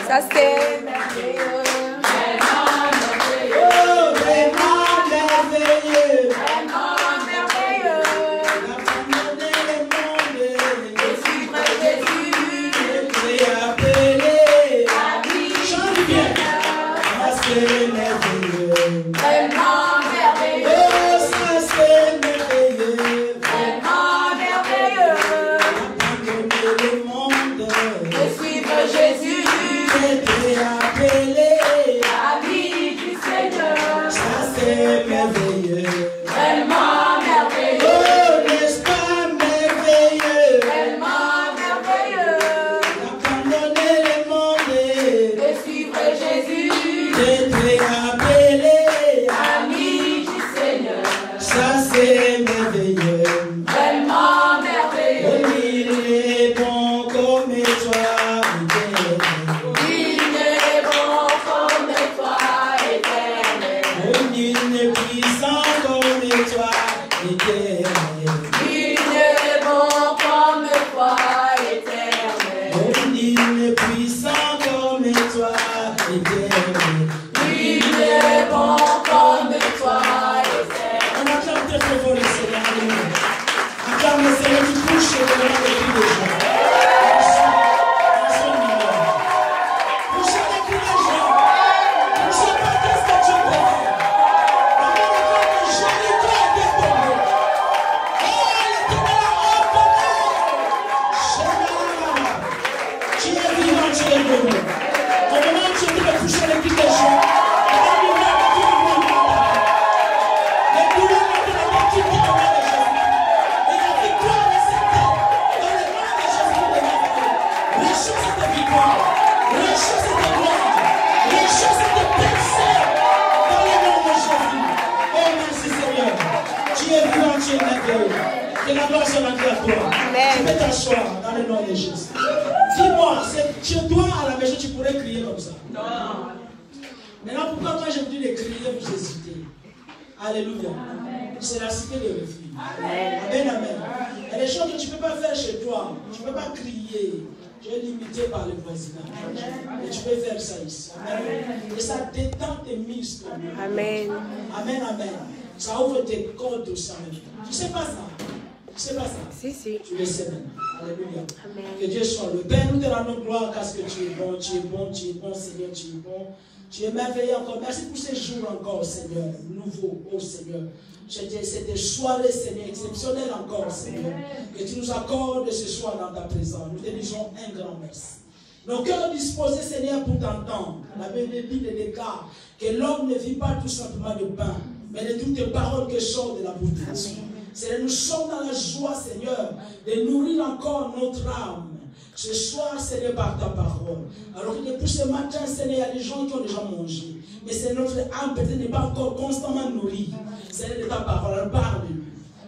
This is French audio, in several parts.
Ça c'est merveilleux. Amen. Amen, amen. Ça ouvre tes cordes au sein. Tu sais pas ça? Tu sais pas ça? Si, si. Tu le sais maintenant. Alléluia. Amen. Que Dieu soit le Père. Nous te rendons gloire parce que tu es bon, tu es bon, tu es bon, Seigneur, tu es bon. Tu es merveilleux encore. Merci pour ces jours encore, Seigneur. Nouveau, oh Seigneur. C'est des soirées, Seigneur, exceptionnelles encore, Seigneur. Que tu nous accordes ce soir dans ta présence. Nous te disons un grand merci. Nos cœurs disposés, Seigneur, pour t'entendre. La Bible déclare que l'homme ne vit pas tout simplement de pain, mais de toutes les paroles qui sortent de la bouche de Dieu. Seigneur, nous sommes dans la joie, Seigneur, de nourrir encore notre âme. Ce soir, Seigneur, par ta parole. Alors que depuis ce matin, Seigneur, il y a des gens qui ont déjà mangé. Mais c'est notre âme peut-être n'est pas encore constamment nourrie. Seigneur, de ta parole, alors parle-nous.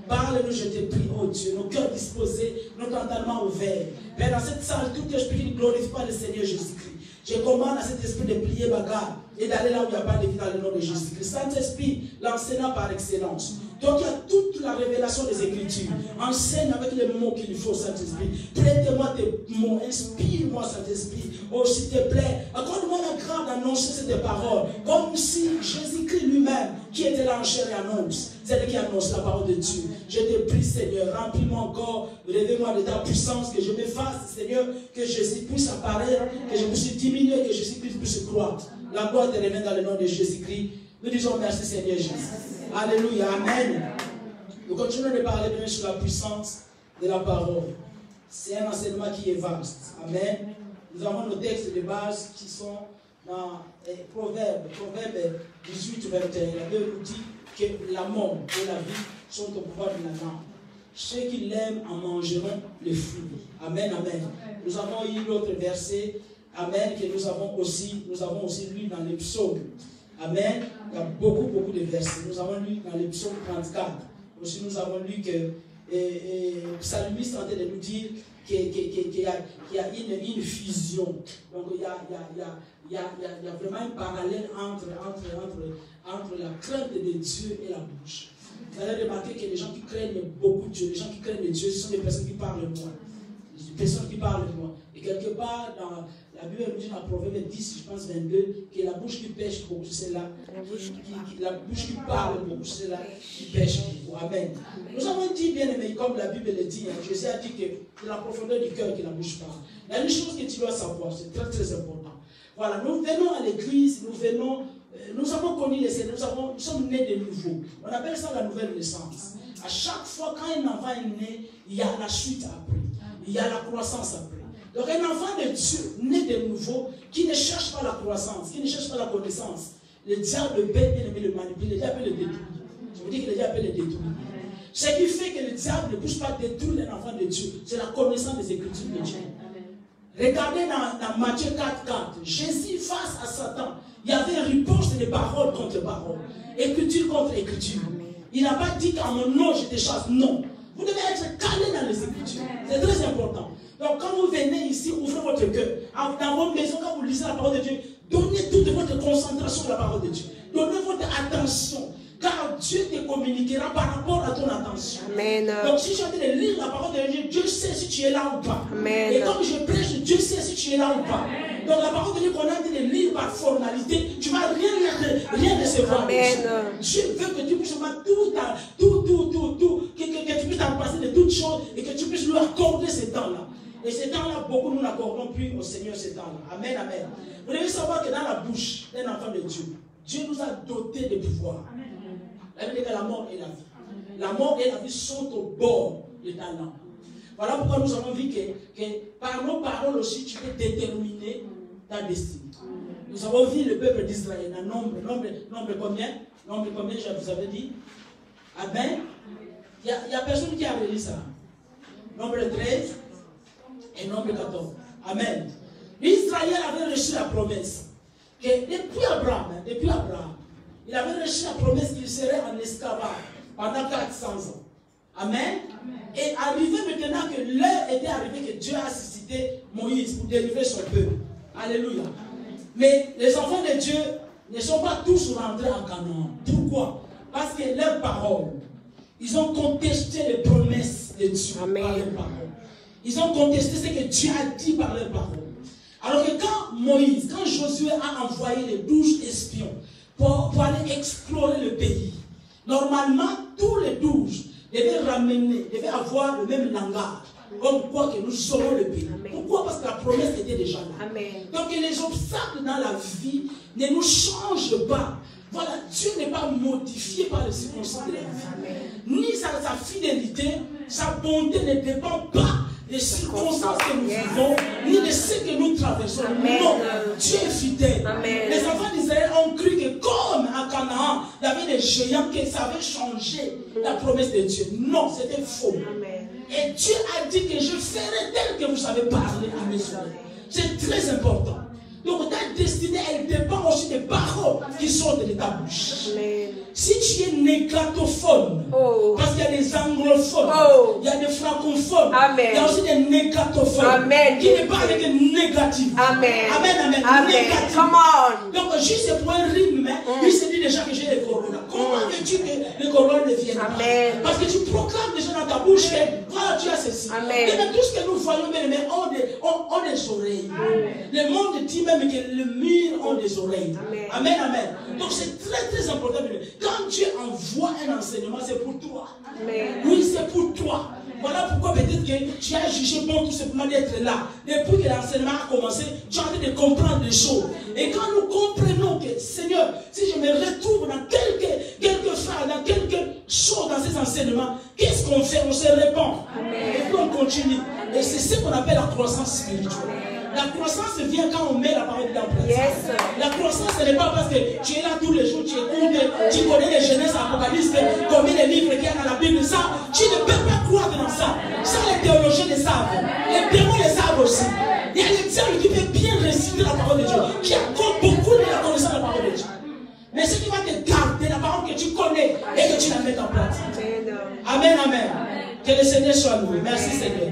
Parle-nous, je te prie, oh Dieu, nos cœurs disposés, notre entendement ouvert. Père, dans cette salle, tout esprit qui ne glorifie pas le Seigneur Jésus-Christ. Je commande à cet esprit de plier bagarre et d'aller là où il n'y a pas de vie dans le nom de Jésus-Christ. Saint-Esprit, l'enseignant par excellence. Donc il y a toute la révélation des Écritures. Enseigne avec les mots qu'il faut, Saint-Esprit. Prête-moi tes mots, inspire-moi, Saint-Esprit. Oh, s'il te plaît, accorde-moi la grâce d'annoncer ces paroles. Comme si Jésus-Christ lui-même, qui était là en chair et en os, c'est lui qui annonce la parole de Dieu. Je te prie, Seigneur, remplis-moi encore, révèle-moi de ta puissance, que je m'efface, Seigneur, que Jésus puisse apparaître, que je puisse diminuer, que Jésus-Christ puisse croître. La gloire te remet dans le nom de Jésus-Christ. Nous disons merci, Seigneur Jésus. Alléluia, amen. Nous continuons de parler bien sur la puissance de la parole. C'est un enseignement qui est vaste. Amen. Nous avons nos textes de base qui sont dans Proverbes 18, 21. La Bible nous dit que la mort et la vie sont au pouvoir de la langue. Ceux qui l'aiment en mangeront les fruits. Amen, amen. Nous avons eu l'autre verset, amen, que nous avons aussi lu dans les psaumes. Amen. Il y a beaucoup de versets. Nous avons lu dans les psaumes 34. Aussi, nous avons lu que le psalmiste est en train de nous dire qu'il y a une fusion. Donc, il y a vraiment un parallèle entre la crainte de Dieu et la bouche. Vous allez remarquer que les gens qui craignent beaucoup Dieu, les gens qui craignent Dieu, ce sont des personnes qui parlent moins. Une personne qui parle de moi. Et quelque part, dans la Bible nous dit dans Proverbe 10, je pense 22, que la bouche qui pêche beaucoup, c'est celle-là. La bouche qui parle beaucoup, c'est celle-là qui pêche beaucoup. Amen. Nous avons dit, bien aimé, comme la Bible le dit, Jésus a dit que c'est la profondeur du cœur que la bouche parle. Il y a une chose que tu dois savoir, c'est très très important. Voilà, nous venons à l'église, nous avons connu les Seigneurs, nous sommes nés de nouveau. On appelle ça la nouvelle naissance. À chaque fois, quand un enfant est né, il y a la suite après. Il y a la croissance après. Donc un enfant de Dieu, né de nouveau, qui ne cherche pas la croissance, qui ne cherche pas la connaissance, le diable peut le manipuler, le diable peut le détruire. Je vous dis que le diable peut le détruire. Ce qui fait que le diable ne puisse pas détruire un enfant de Dieu, c'est la connaissance des Écritures de Dieu. Regardez dans Matthieu 4:4, Jésus face à Satan, il y avait une riposte de parole contre parole, écriture contre écriture. Il n'a pas dit qu'à mon nom je te chasse, non. Vous devez être calé dans les Écritures, c'est très important. Donc quand vous venez ici, ouvrez votre cœur. Dans votre maison, quand vous lisez la parole de Dieu, donnez toute votre concentration à la parole de Dieu. Donnez votre attention. Car Dieu te communiquera par rapport à ton attention. Amen. Donc si je suis en train de lire la parole de Dieu, Dieu sait si tu es là ou pas. Amen. Et comme je prêche, Dieu sait si tu es là ou pas. Donc la parole de Dieu qu'on est en train de lire par formalité, tu ne vas rien recevoir. Amen. Dieu veut que tu puisses avoir que tu puisses t'en passer de toutes choses et que tu puisses lui accorder ce temps-là. Et ce temps-là, beaucoup nous n'accordons plus au Seigneur ce temps-là. Amen, amen. Vous devez savoir que dans la bouche d'un enfant de Dieu, Dieu nous a dotés de pouvoir. La Bible dit que la mort et la vie. La mort et la vie sont au bord de ta langue. Voilà pourquoi nous avons vu que par nos paroles aussi, tu peux déterminer ta destinée. Nous avons vu le peuple d'Israël, un nombre combien? Nombre combien, je vous avais dit? Amen. Il y a personne qui a réalisé ça. Nombre 13 et nombre 14. Amen. Israël avait reçu la promesse que depuis Abraham, il avait reçu la promesse qu'il serait en esclavage pendant 400 ans. Amen. Et arrivé maintenant que l'heure était arrivée que Dieu a suscité Moïse pour délivrer son peuple. Alléluia. Mais les enfants de Dieu ne sont pas tous rentrés en Canaan. Pourquoi? Parce que leurs paroles, ils ont contesté les promesses de Dieu. Amen. Par leurs paroles. Ils ont contesté ce que Dieu a dit par leurs paroles. Alors que quand Josué a envoyé les 12 espions pour aller explorer le pays, normalement, tous les 12 devaient avoir le même langage. Comme quoi que nous saurons le pays. Amen. Pourquoi? Parce que la promesse était déjà là. Amen. Donc les obstacles dans la vie ne nous changent pas. Voilà, Dieu n'est pas modifié par les circonstances de la vie. Amen. Ni sa fidélité, sa bonté ne dépend pas des circonstances que nous vivons, ni de ce que nous traversons. Amen. Non, Dieu est fidèle. Amen. Les enfants d'Israël ont cru que comme à Canaan, il y avait des géants qui savaient changer la promesse de Dieu. Non, c'était faux. Amen. Et Dieu a dit que je ferai tel que vous savez parler à mes oreilles. C'est très important. Donc ta destinée, elle dépend aussi des paroles qui sortent de ta bouche. Amen. Si tu es négatophone, parce qu'il y a des anglophones, il y a des francophones, amen, il y a aussi des négatophones, amen, qui ne parlent que négatif. Amen. Amen, amen. Amen. Négatif. Come on. Donc juste pour un rythme, il se dit déjà que j'ai le corona. Comment veux-tu que le corona ne vienne pas? Amen. Parce que tu proclames déjà dans ta bouche que voilà, tu as ceci. Amen. Et tout ce que nous voyons, mais ont des oreilles. Amen. Le monde dit même que le mur ont des oreilles. Amen. Amen, amen. Donc c'est très très important. Quand Dieu envoie un enseignement, c'est pour toi. Amen. Oui, c'est pour toi. Voilà pourquoi peut-être que tu as jugé bon tout simplement d'être là. Depuis que l'enseignement a commencé, tu as envie de comprendre les choses. Et quand nous comprenons que, Seigneur, si je me retrouve dans quelques phrases, dans quelque chose dans ces enseignements, qu'est-ce qu'on fait? On se répand. Amen. Et puis on continue. Et c'est ce qu'on appelle la croissance spirituelle. La croissance vient quand on met la parole de Dieu en place. Yes. La croissance, ce n'est pas parce que tu es là tous les jours, tu écoutes, tu connais les Genèse, Apocalypse, combien de livres qu'il y a dans la Bible. Ça, tu ne peux pas croire dans ça. Ça, les théologiens le savent. Les démons le savent aussi. Il y a les diables qui peuvent bien réciter la parole de Dieu, qui accordent beaucoup de la connaissance de la parole de Dieu. Mais ce qui va te garder, la parole que tu connais et que tu la mets en place. Amen, amen. Que le Seigneur soit loué. Merci, Seigneur.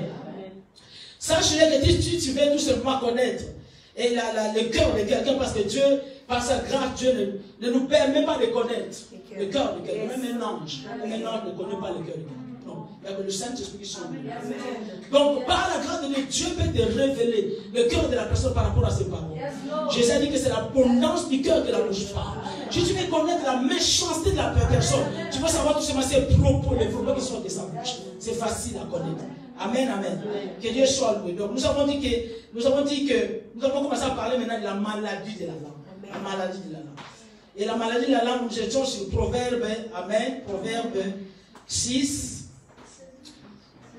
Sachez que tu veux tout simplement connaître et le cœur de quelqu'un, parce que Dieu, par sa grâce, Dieu ne nous permet pas de connaître le cœur de quelqu'un. Même un ange ne connaît pas le cœur de quelqu'un. Non. Il n'y a que le Saint-Esprit qui change. Donc, par la grâce de Dieu, Dieu peut te révéler le cœur de la personne par rapport à ses paroles. Jésus a dit que c'est l'abondance du cœur que la bouche parle. Si tu veux connaître la méchanceté de la personne, tu vas savoir tout simplement ses propos, les propos qui sont de sa bouche. C'est facile à connaître. Amen, amen. Que Dieu soit loué. Donc, nous avons commencé à parler maintenant de la maladie de la langue. La maladie de la langue. Et la maladie de la langue, nous étions sur Proverbe, amen, Proverbe 6,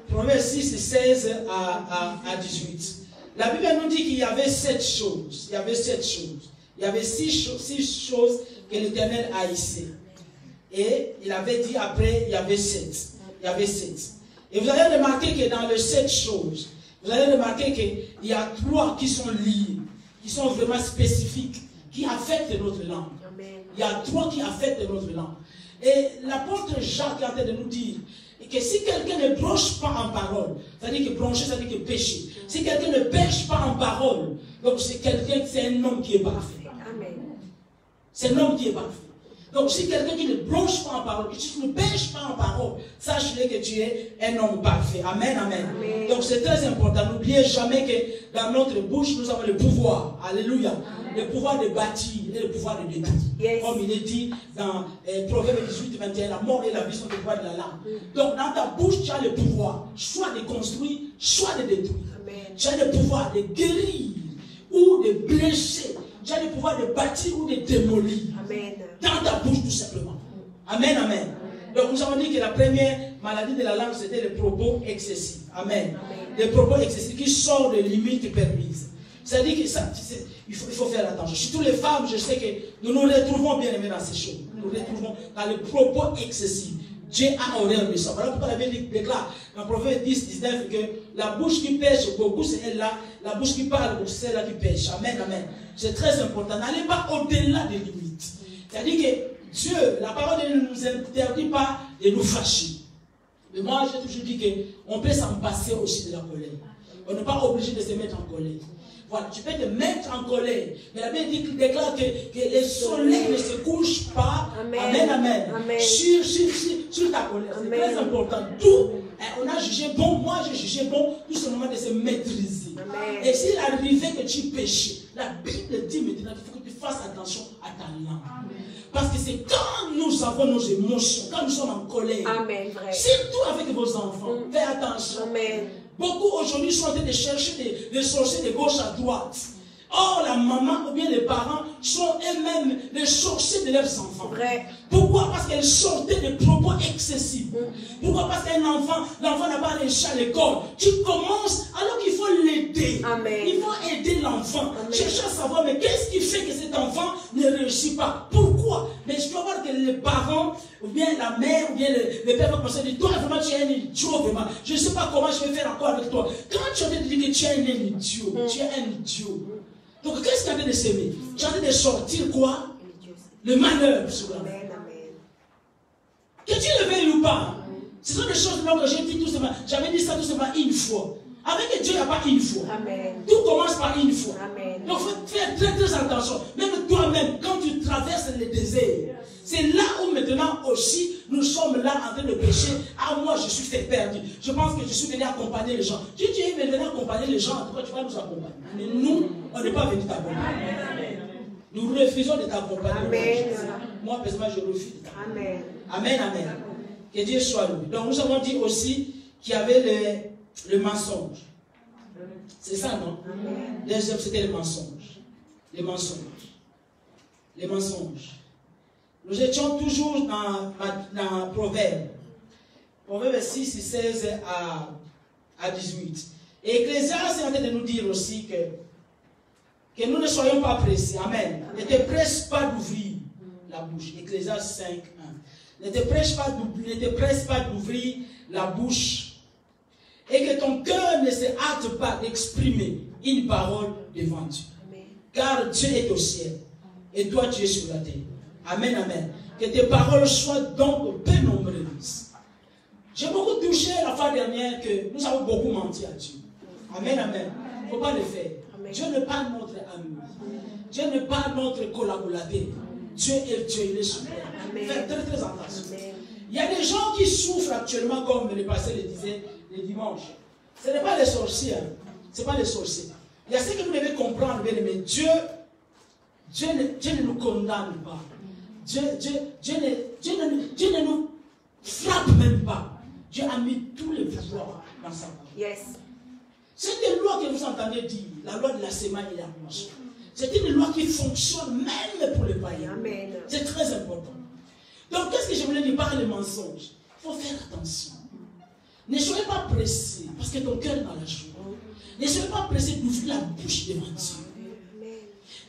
16 à 18. La Bible nous dit qu'il y avait 7 choses. Il y avait 7 choses. Il y avait 6 choses que l'Éternel haïssait. Et il avait dit après, il y avait 7. Il y avait 7. Et vous allez remarquer que dans les 7 choses, vous allez remarquer qu'il y a 3 qui sont liées, qui sont vraiment spécifiques, qui affectent notre langue. Il y a 3 qui affectent notre langue. Et l'apôtre Jacques est en train de nous dire que si quelqu'un ne bronche pas en parole, c'est-à-dire que broncher, c'est-à-dire que pécher. Si quelqu'un ne pêche pas en parole, donc c'est un homme qui est parfait. C'est un homme qui est parfait. Donc si quelqu'un qui ne bronche pas en parole, que tu ne pêches pas en parole, sache-le que tu es un homme parfait. Amen, amen. Amen. Donc c'est très important. N'oubliez jamais que dans notre bouche, nous avons le pouvoir. Alléluia. Amen. Le pouvoir de bâtir et le pouvoir de détruire. Yes. Comme il est dit dans Proverbe 18, 21, la mort et la vie sont le pouvoir de la langue. Donc dans ta bouche, tu as le pouvoir, soit de construire, soit de détruire. Amen. Tu as le pouvoir de guérir ou de blesser. Tu as le pouvoir de bâtir ou de démolir. Amen. Dans ta bouche tout simplement. Amen, amen. Donc nous avons dit que la première maladie de la langue, c'était les propos excessifs. Amen. Les propos excessifs qui sortent des limites permises. C'est-à-dire qu'il faut faire attention. Surtout les femmes, je sais que nous nous retrouvons bien aimés dans ces choses. Nous nous retrouvons dans les propos excessifs. Dieu a horreur de ça. Voilà pourquoi la Bible déclare dans Proverbe 10, 19 que la bouche qui pêche beaucoup, c'est elle-là. La bouche qui parle beaucoup, c'est celle-là qui pêche. Amen, amen. C'est très important. N'allez pas au-delà des limites. C'est-à-dire que Dieu, la parole de Dieu ne nous interdit pas de nous fâcher. Mais moi, j'ai toujours dit qu'on peut s'en passer aussi de la colère. On n'est pas obligé de se mettre en colère. Voilà, tu peux te mettre en colère. Mais la Bible déclare que le soleil ne se couche pas. Amen, amen, amen. Amen. Sur ta colère. C'est très important. Tout, on a jugé bon. Moi, j'ai jugé bon tout simplement de se maîtriser. Amen. Et s'il arrivait que tu péchais, la Bible dit maintenant qu'il faut que tu fasses attention à ta langue. Parce que c'est quand nous avons nos émotions, quand nous sommes en colère. Amen, surtout avec vos enfants. Faites attention. Amen. Beaucoup aujourd'hui sont en train de chercher des sorciers de gauche à droite. Or, la maman ou bien les parents sont eux-mêmes les sorciers de leurs enfants. Vrai. Pourquoi? Parce qu'elles sortaient des propos excessifs. Pourquoi? Parce qu'un enfant, l'enfant n'a pas réussi à l'école. Tu commences alors qu'il faut l'aider. Il faut aider l'enfant. Chercher à savoir, mais qu'est-ce qui fait que cet enfant ne réussit pas? Pourquoi? Mais je dois voir que les parents, ou bien la mère, ou bien le père vont penser, toi vraiment tu es un idiot, vraiment. Je ne sais pas comment je vais faire encore avec toi. Quand tu as dit que tu es un idiot, tu es un idiot. Donc, qu'est-ce qu'il y a de s'aimer? Tu as de sortir quoi? Le malheur sur la main. Que tu le veuilles ou pas. Ce sont des choses que j'ai dit tout simplement. J'avais dit ça tout simplement une fois. Avec Dieu, il n'y a pas une fois. Amen. Tout commence par une fois. Amen. Donc, il faut faire très très attention. Même toi-même, quand tu traverses le désert, c'est là où maintenant aussi, nous sommes là en train de pécher. Ah, moi, je suis fait perdu. Je pense que je suis venu accompagner les gens. Si tu es venu accompagner les gens, en tout cas, tu vas nous accompagner. Mais nous, on n'est pas venu t'accompagner. Nous refusons de t'accompagner. Moi, personnellement, je refuse de t'accompagner. Amen, amen. Que Dieu soit loué. Donc, nous avons dit aussi qu'il y avait le mensonge. C'est ça, non? Deuxième, c'était le mensonge. Les mensonges. Les mensonges. Nous étions toujours dans Proverbe. Proverbe 6, 16 à 18. Et Ecclésiaste est en train de nous dire aussi que nous ne soyons pas pressés. Amen. Ne te presse pas d'ouvrir la bouche. Ecclésiaste 5, 1. Ne te presse pas d'ouvrir la bouche. Et que ton cœur ne se hâte pas d'exprimer une parole devant Dieu. Car Dieu est au ciel. Et toi, tu es sur la terre. Amen, amen. Que tes paroles soient donc peu nombreuses. J'ai beaucoup touché la fois dernière que nous avons beaucoup menti à Dieu. Amen, amen. Il ne faut pas le faire. Amen. Dieu n'est pas notre ami. Dieu n'est pas notre collaborateur. Dieu est Dieu, il est suprême. Faites très très attention. Amen. Il y a des gens qui souffrent actuellement, comme le pasteur le disait, les dimanches. Ce n'est pas les sorciers. Hein. Ce n'est pas les sorciers. Il y a ce que vous devez comprendre, bien aimé. Dieu ne nous condamne pas. Dieu ne nous frappe même pas. Dieu a mis tous les pouvoirs dans sa parole. Yes. C'est une loi que vous entendez dire, la loi de la semaine et la moisson. C'est une loi qui fonctionne même pour les païens. C'est très important. Donc, qu'est-ce que je voulais dire par les mensonges? Il faut faire attention. Ne soyez pas pressés, parce que ton cœur est dans la joie. Ne soyez pas pressés d'ouvrir la bouche devant Dieu.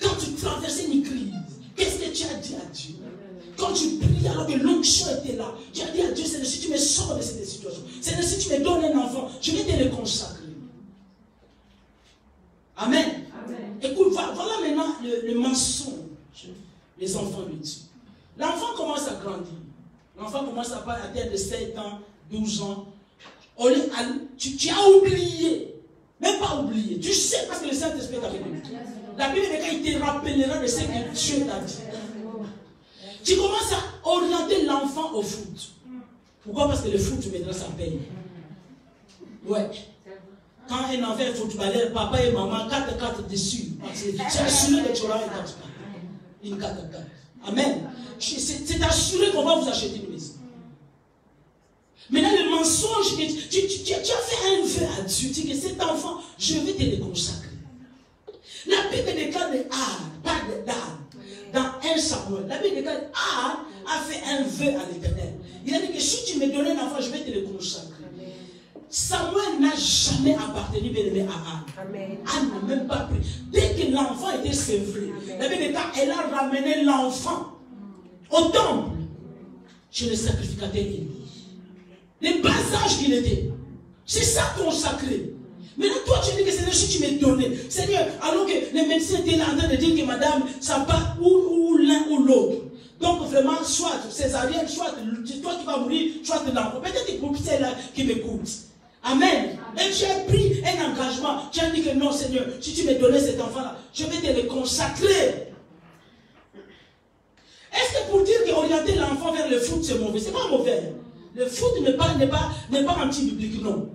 Quand tu traversais une crise, qu'est-ce que tu as dit à Dieu? Quand tu pries alors que l'onction était là, tu as dit à Dieu, c'est si tu me sors de cette situation, c'est si tu me donnes un enfant, je vais te le consacrer. Amen. Amen. Écoute, voilà maintenant le mensonge, les enfants de Dieu. L'enfant commence à grandir. L'enfant commence à atteindre de 7 ans, 12 ans. Tu as oublié. Même pas oublié. Tu sais parce que le Saint-Esprit t'a fait. La Bible dit qu'il te rappellera de ce que Dieu t'a dit. Tu commences à orienter l'enfant au foot. Pourquoi? Parce que le foot, tu mettras sa paye. Ouais. Quand un enfant est footballeur, papa et maman, 4-4 dessus. C'est assuré que tu auras une 4-4. Amen. C'est assuré qu'on va vous acheter une maison. Maintenant, le mensonge, tu as fait un vœu à Dieu. Tu dis que cet enfant, je vais te le consacrer. La Bible déclare de Anne, pas d'Anne. Dans 1 Samuel, la Bible déclare Anne a fait un vœu à l'Éternel. Il a dit que si tu me donnais un enfant, je vais te le consacrer. Samuel n'a jamais appartenu bien aimé à Anne. Anne n'a même pas pris. Dès que l'enfant était sevré, la Bible déclare elle a ramené l'enfant au temple chez le sacrificateur Élie. Le bas âge qu'il était. C'est ça consacré. Maintenant, toi, tu dis que c'est si tu m'es donné. Seigneur, alors que les médecins étaient là en train de dire que madame, ça part ou l'un ou l'autre. Donc, vraiment, soit césarienne, soit toi qui vas mourir, soit l'enfant. Peut-être que c'est là qui m'écoute. Amen. Et tu as pris un engagement. Tu as dit que non, Seigneur, si tu me donnais cet enfant-là, je vais te le consacrer. Est-ce que pour dire qu'orienter l'enfant vers le foot, c'est mauvais? C'est pas mauvais. Le foot n'est pas anti-biblique, non.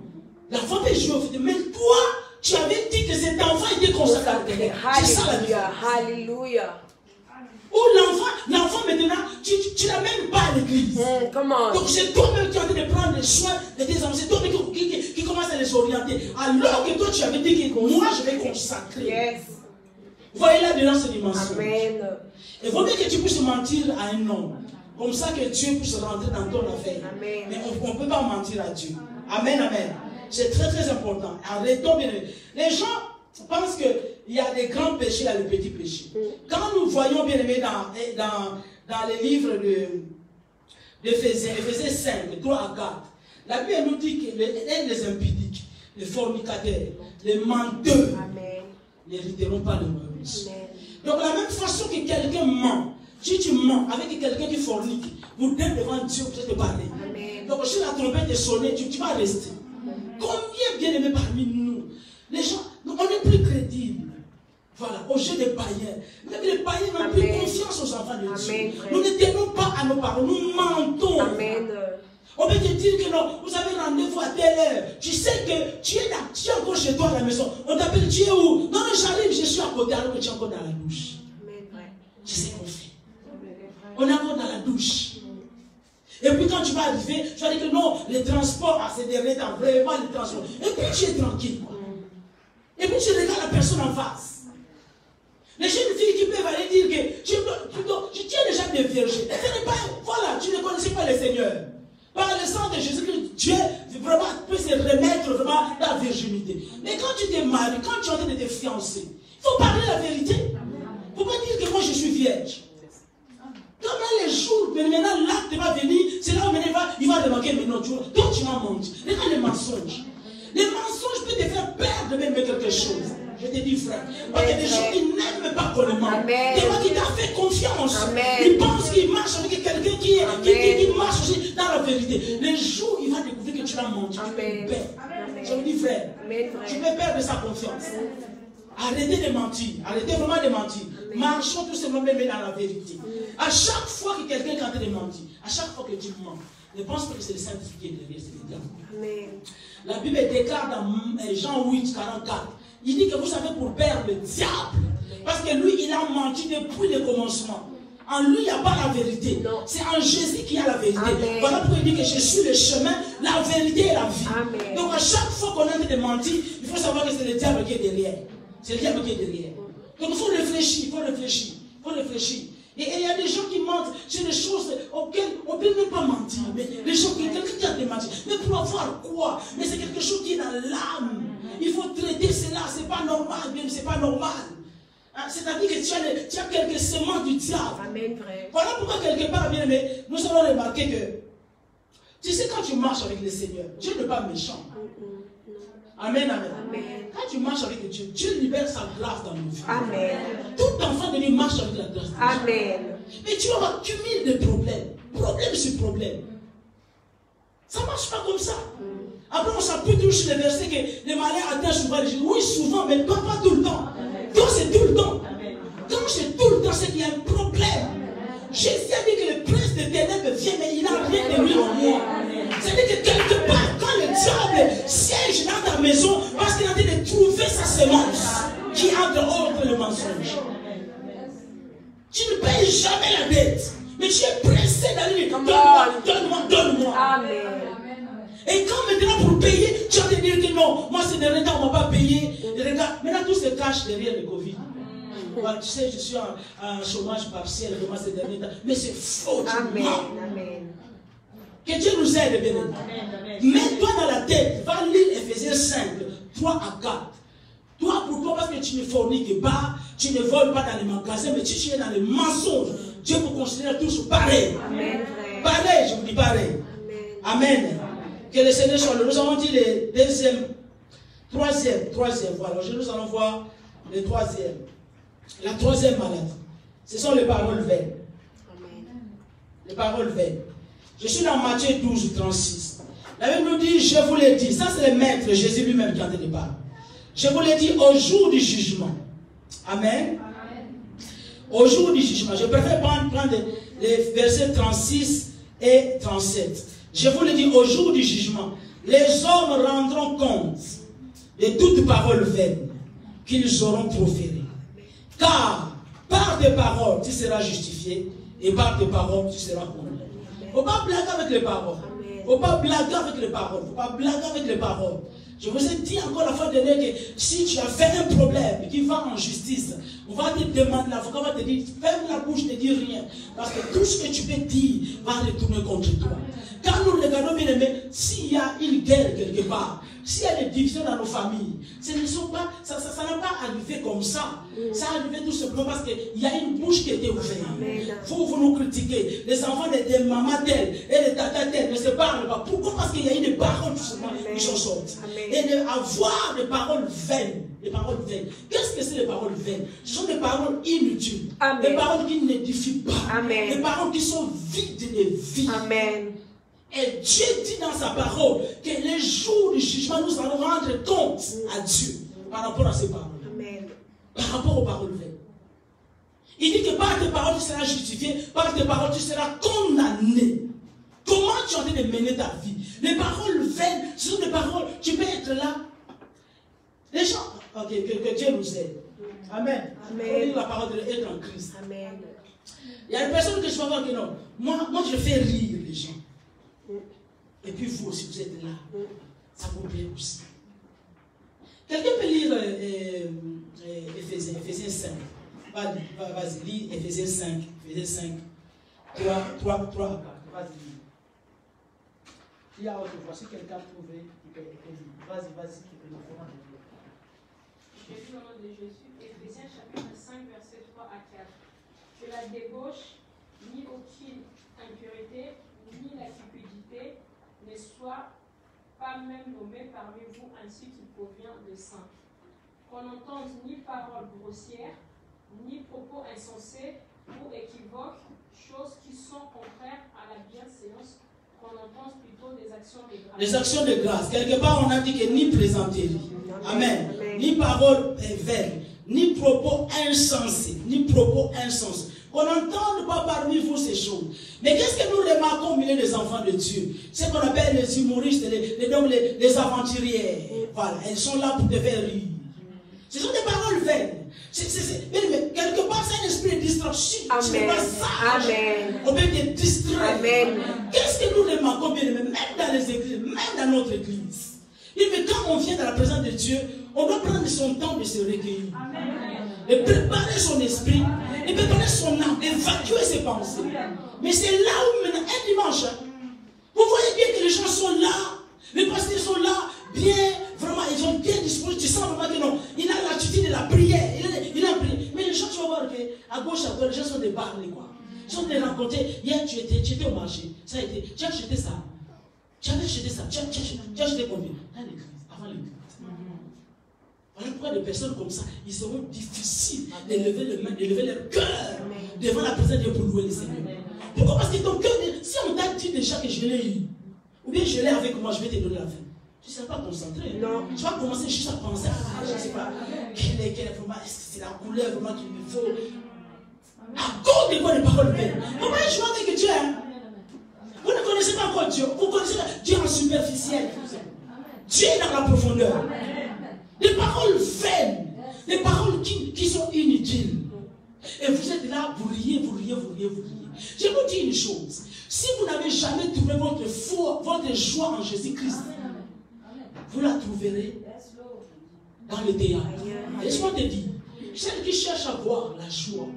L'enfant peut jouer au foot. Mais toi, tu avais dit que cet enfant était consacré. C'est ça la vie. Alléluia. Ou l'enfant maintenant, tu n'as même pas à l'église. Donc c'est toi-même qui es en train de prendre les soins de tes enfants. C'est toi-même qui commence à les orienter. Alors que toi, tu avais dit que moi, je vais consacrer. Yes. Voyez là-dedans cette dimension. Amen. Il vaut mieux que tu puisses mentir à un homme. Comme ça que Dieu puisse rentrer dans ton affaire. Amen. Mais on ne peut pas mentir à Dieu. Amen, amen. C'est très très important. Arrêtons bien. Les gens pensent qu'il y a des grands péchés, il y a le petit péché. Quand nous voyons bien aimé dans les livres d'Éphésiens, Éphésiens 5, 3 à 4, la Bible nous dit que les impudiques, les fornicateurs, les menteux n'hériteront pas le royaume. Donc de la même façon que quelqu'un ment, si tu mens avec quelqu'un qui fornique, vous êtes devant Dieu pour te parler. Amen. Donc si la trompette est sonnée, tu vas rester. Combien bien aimés parmi nous, les gens, on est plus crédibles. Voilà, au jeu des païens. Même les païens n'ont plus confiance aux enfants de Dieu. Nous ne tenons pas à nos paroles, nous mentons. Amen. On peut te dire que non, vous avez rendez-vous à telle heure. Tu sais que tu es là, tu es encore chez toi à la maison. On t'appelle, tu es où? Non, j'arrive, je suis à côté alors que tu es encore dans la douche. C'est ce qu'on fait. On est encore dans la douche. Et puis quand tu vas arriver, tu vas dire que non, les transports accélérés, t'as vraiment les transports. Et puis tu es tranquille. Quoi. Et puis tu regardes la personne en face. Les jeunes filles qui peuvent aller dire que tu es déjà des vierges. Voilà, tu ne connaissais pas le Seigneur. Par le sang de Jésus-Christ, Dieu vraiment peut se remettre vraiment dans la virginité. Mais quand tu te maries, quand tu es en train de te fiancer, il faut parler la vérité. Il ne faut pas dire que moi je suis vierge. Quand les jours, maintenant l'acte va venir, c'est là où il va remarquer maintenant, donc tu vas mentir. Regarde les mensonges. Les mensonges peuvent te faire perdre même quelque chose. Je te dis frère. Parce qu'il y a des gens qui n'aiment pas qu'on le ment. Des gens qui t'ont fait confiance. Ils pensent qu'ils marchent avec quelqu'un qui marche aussi dans la vérité. Les jours, il va découvrir que tu l'as menti. Tu peux perdre. Je me dis frère, tu peux perdre sa confiance. Arrêtez de mentir. Arrêtez vraiment de mentir. Marchons tout simplement dans la vérité. À chaque fois que quelqu'un est en train de mentir, à chaque fois que tu mens, Ne pense pas que c'est le Saint-Esprit qui est derrière, c'est le diable. Amen. La Bible déclare dans Jean 8, 44, il dit que vous savez pour perdre le diable. Parce que lui, il a menti depuis le commencement. En lui, il n'y a pas la vérité. C'est en Jésus qu'il y a la vérité. Amen. Voilà pourquoi il dit que je suis le chemin, la vérité et la vie. Amen. Donc à chaque fois qu'on est en train de mentir, il faut savoir que c'est le diable qui est derrière. C'est le diable qui est derrière. Donc il faut réfléchir, il faut réfléchir, il faut réfléchir. Et il y a des gens qui mentent sur des choses auxquelles on ne peut même pas mentir. Mais les gens, quelqu'un qui a des mentir. Mais pour avoir quoi? Mais c'est quelque chose qui est dans l'âme. Il faut traiter cela, c'est pas normal, même c'est pas normal. C'est-à-dire que tu as quelques semences du diable. Amen, vrai. Voilà pourquoi quelque part, bien aimé, nous avons remarqué que, tu sais, quand tu marches avec le Seigneur, Dieu n'est pas méchant. Amen, amen. Amen. Quand tu marches avec Dieu, Dieu libère sa grâce dans nos vies. Amen. Tout enfant de lui marche avec la grâce de Dieu. Amen. Mais tu vas avoir cumul de problèmes. Problème sur problème. Ça ne marche pas comme ça. Après, on s'appuie toujours sur les versets que les malins atteignent souvent les gens. Oui, souvent, mais pas tout le temps. Quand c'est tout le temps. Quand c'est tout le temps, c'est qu'il y a un problème. Jésus a dit que le prince des ténèbres vient, mais il n'a rien de lui en moi. C'est-à-dire que quelque part, quand le diable siège dans ta maison, parce qu'il est en train de trouver sa semence qui entre autres le mensonge. Tu ne payes jamais la dette, mais tu es pressé d'aller donne-moi, donne-moi, donne-moi. Amen. Et quand maintenant pour payer, tu vas te dire que non, moi c'est dernier temps, on ne va pas payer. Maintenant tout se cache derrière le Covid. Tu sais, je suis en chômage partiel vraiment ces derniers temps. Mais c'est faux. Amen. Amen. Que Dieu nous aide, bien aimé. Mets-toi dans la tête. Va lire Ephésiens 5, 3 à 4. Toi, pourquoi? Parce que tu ne forniques pas, tu ne voles pas dans les magasins, mais tu es dans les mensonges. Dieu vous considère tous pareils. Amen. Pareil, je vous dis pareil. Amen. Amen. Que le Seigneur soit là. Nous avons dit le deuxième, troisième, voilà. Aujourd'hui, nous allons voir le troisième. La troisième maladie. Ce sont les paroles vaines. Les paroles vaines. Je suis dans Matthieu 12, 36. La Bible nous dit, je vous l'ai dit. Ça, c'est le maître, Jésus lui-même qui en train de parler. Je vous l'ai dit au jour du jugement. Amen. Au jour du jugement. Je préfère prendre les versets 36 et 37. Je vous l'ai dit, au jour du jugement, les hommes rendront compte de toutes paroles vaines qu'ils auront proférées. Car par tes paroles, tu seras justifié, et par tes paroles, tu seras condamné. Il ne faut pas blaguer avec les paroles. Il ne faut pas blaguer avec les paroles. Il ne faut pas blaguer avec les paroles. Je vous ai dit encore la fois dernière que si tu as fait un problème qui va en justice, on va te demander, l'avocat va te dire, ferme la bouche, ne dis rien. Parce que tout ce que tu peux dire va retourner contre toi. Quand nous regardons, bien aimés, s'il y a une guerre quelque part, s'il y a des divisions dans nos familles, ça n'a pas arrivé comme ça. Ça a arrivé tout simplement parce qu'il y a une bouche qui était ouverte. Vous nous critiquez. Les enfants de maman telle et de tata telle ne se parlent pas. Pourquoi? Parce qu'il y a eu des paroles tout simplement qui sont sorties. Et d'avoir des paroles vaines. Des paroles vaines. Qu'est-ce que c'est les paroles vaines? Ce sont des paroles inutiles. Amen. Des paroles qui n'édifient pas. Amen. Des paroles qui sont vides de vie. Amen. Et Dieu dit dans sa parole que les jours du jugement, nous allons rendre compte à Dieu par rapport à ces paroles. Amen. Par rapport aux paroles vaines. Il dit que par tes paroles, tu seras justifié, par tes paroles, tu seras condamné. Comment tu es en train de mener ta vie? Les paroles vaines, ce sont des paroles, tu peux être là. Les gens, ok, que Dieu nous aide. Amen. Amen. Il faut lire la parole de être en Christ. Amen. Il y a des personnes que je vais voir que non. Moi, je fais rire les gens. Et puis vous aussi, vous êtes là. Ça vous plaît aussi. Quelqu'un peut lire Ephésiens 5. Vas-y, lis Ephésiens 5. Ephésiens 5. 3. Vas-y. Il y a autre fois. Si quelqu'un trouve, il peut lire. Vas-y, qui peut le faire. Je lis au nom de Jésus. Ephésiens chapitre 5, versets 3 à 4. Que la débauche, ni aucune impureté, ni la cupidité ne soit pas même nommée parmi vous ainsi qu'il provient des saints. Qu'on n'entende ni paroles grossières, ni propos insensés ou équivoques, choses qui sont contraires à la bienséance, qu'on entende plutôt des actions de grâce. Les actions de grâce. Quelque part, on a dit que ni plaisanterie, amen, ni paroles vaines, ni propos insensés, qu'on n'entende pas parmi vous ces choses. Mais qu'est-ce que nous remarquons au milieu des enfants de Dieu? C'est ce qu'on appelle les humoristes, les aventuriers. Voilà, elles sont là pour te faire rire. Ce sont des paroles vaines. Mais quelque part, c'est un esprit de distraction. Ce n'est pas ça. On peut te distraire. Qu'est-ce que nous remarquons bien, même dans les églises, même dans notre église? Mais quand on vient dans la présence de Dieu, on doit prendre son temps de se recueillir. De préparer son esprit, de préparer son âme, d'évacuer ses pensées. Mais c'est là où maintenant, un dimanche, vous voyez bien que les gens sont là, les pasteurs sont là, bien, vraiment, ils ont bien disposé. Tu sens vraiment que non, il a l'attitude de la prière, il a prié. Mais les gens, tu vas voir qu'à gauche, à droite, les gens sont des barres, quoi. Ils sont des rencontrés. Hier, tu étais au marché, ça a été, tu as acheté ça. Tu avais acheté ça, tu as acheté combien? Dans l'église, avant l'église. Voilà pourquoi des personnes comme ça, ils seront difficiles d'élever les mains, d'élever leur cœur devant la présence de Dieu pour louer le Seigneur. Pourquoi? Parce que ton cœur, si on t'a dit déjà que je l'ai eu, ou bien je l'ai avec moi, je vais te donner la fin. Tu ne seras pas concentré. Non. Tu vas commencer juste à penser, je ne sais pas, quelle est vraiment, est-ce que c'est la couleur vraiment qu'il me faut? À cause de quoi les paroles vaines? Comment je joue avec Dieu? Vous ne connaissez pas encore Dieu. Vous connaissez Dieu en superficiel. Dieu est dans la profondeur. Des paroles vaines, des paroles qui sont inutiles. Et vous êtes là, vous riez. Je vous dis une chose. Si vous n'avez jamais trouvé votre joie en Jésus-Christ, vous la trouverez dans le théâtre. Laisse-moi te dire, celle qui cherche à voir la joie,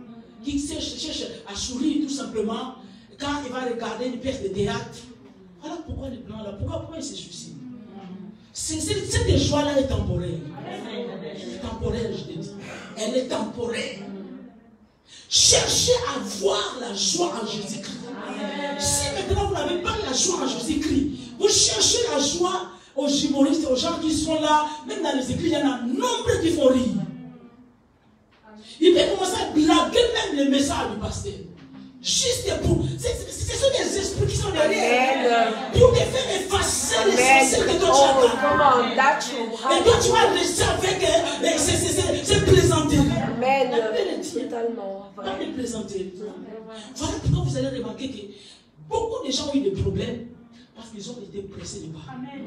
qui cherche à sourire tout simplement, quand il va regarder une pièce de théâtre, voilà pourquoi les blancs là, pourquoi il se suicide. Cette joie-là est temporaire. Elle est temporaire, je te dis. Elle est temporaire. Cherchez à voir la joie en Jésus-Christ. Si maintenant vous n'avez pas la joie en Jésus-Christ, vous cherchez la joie aux humoristes, aux gens qui sont là, même dans les églises, il y en a nombreux qui font rire. Il peut commencer à blaguer même les messages du pasteur. Juste pour. Ce sont des esprits qui sont derrière. Pour te faire effacer l'essentiel que toi tu as. Et toi tu vas rester avec ces plaisanteries. Amen. Totalement. Pas de plaisanteries. Voilà pourquoi vous allez remarquer que beaucoup de gens ont eu des problèmes. Parce qu'ils ont été pressés de parler.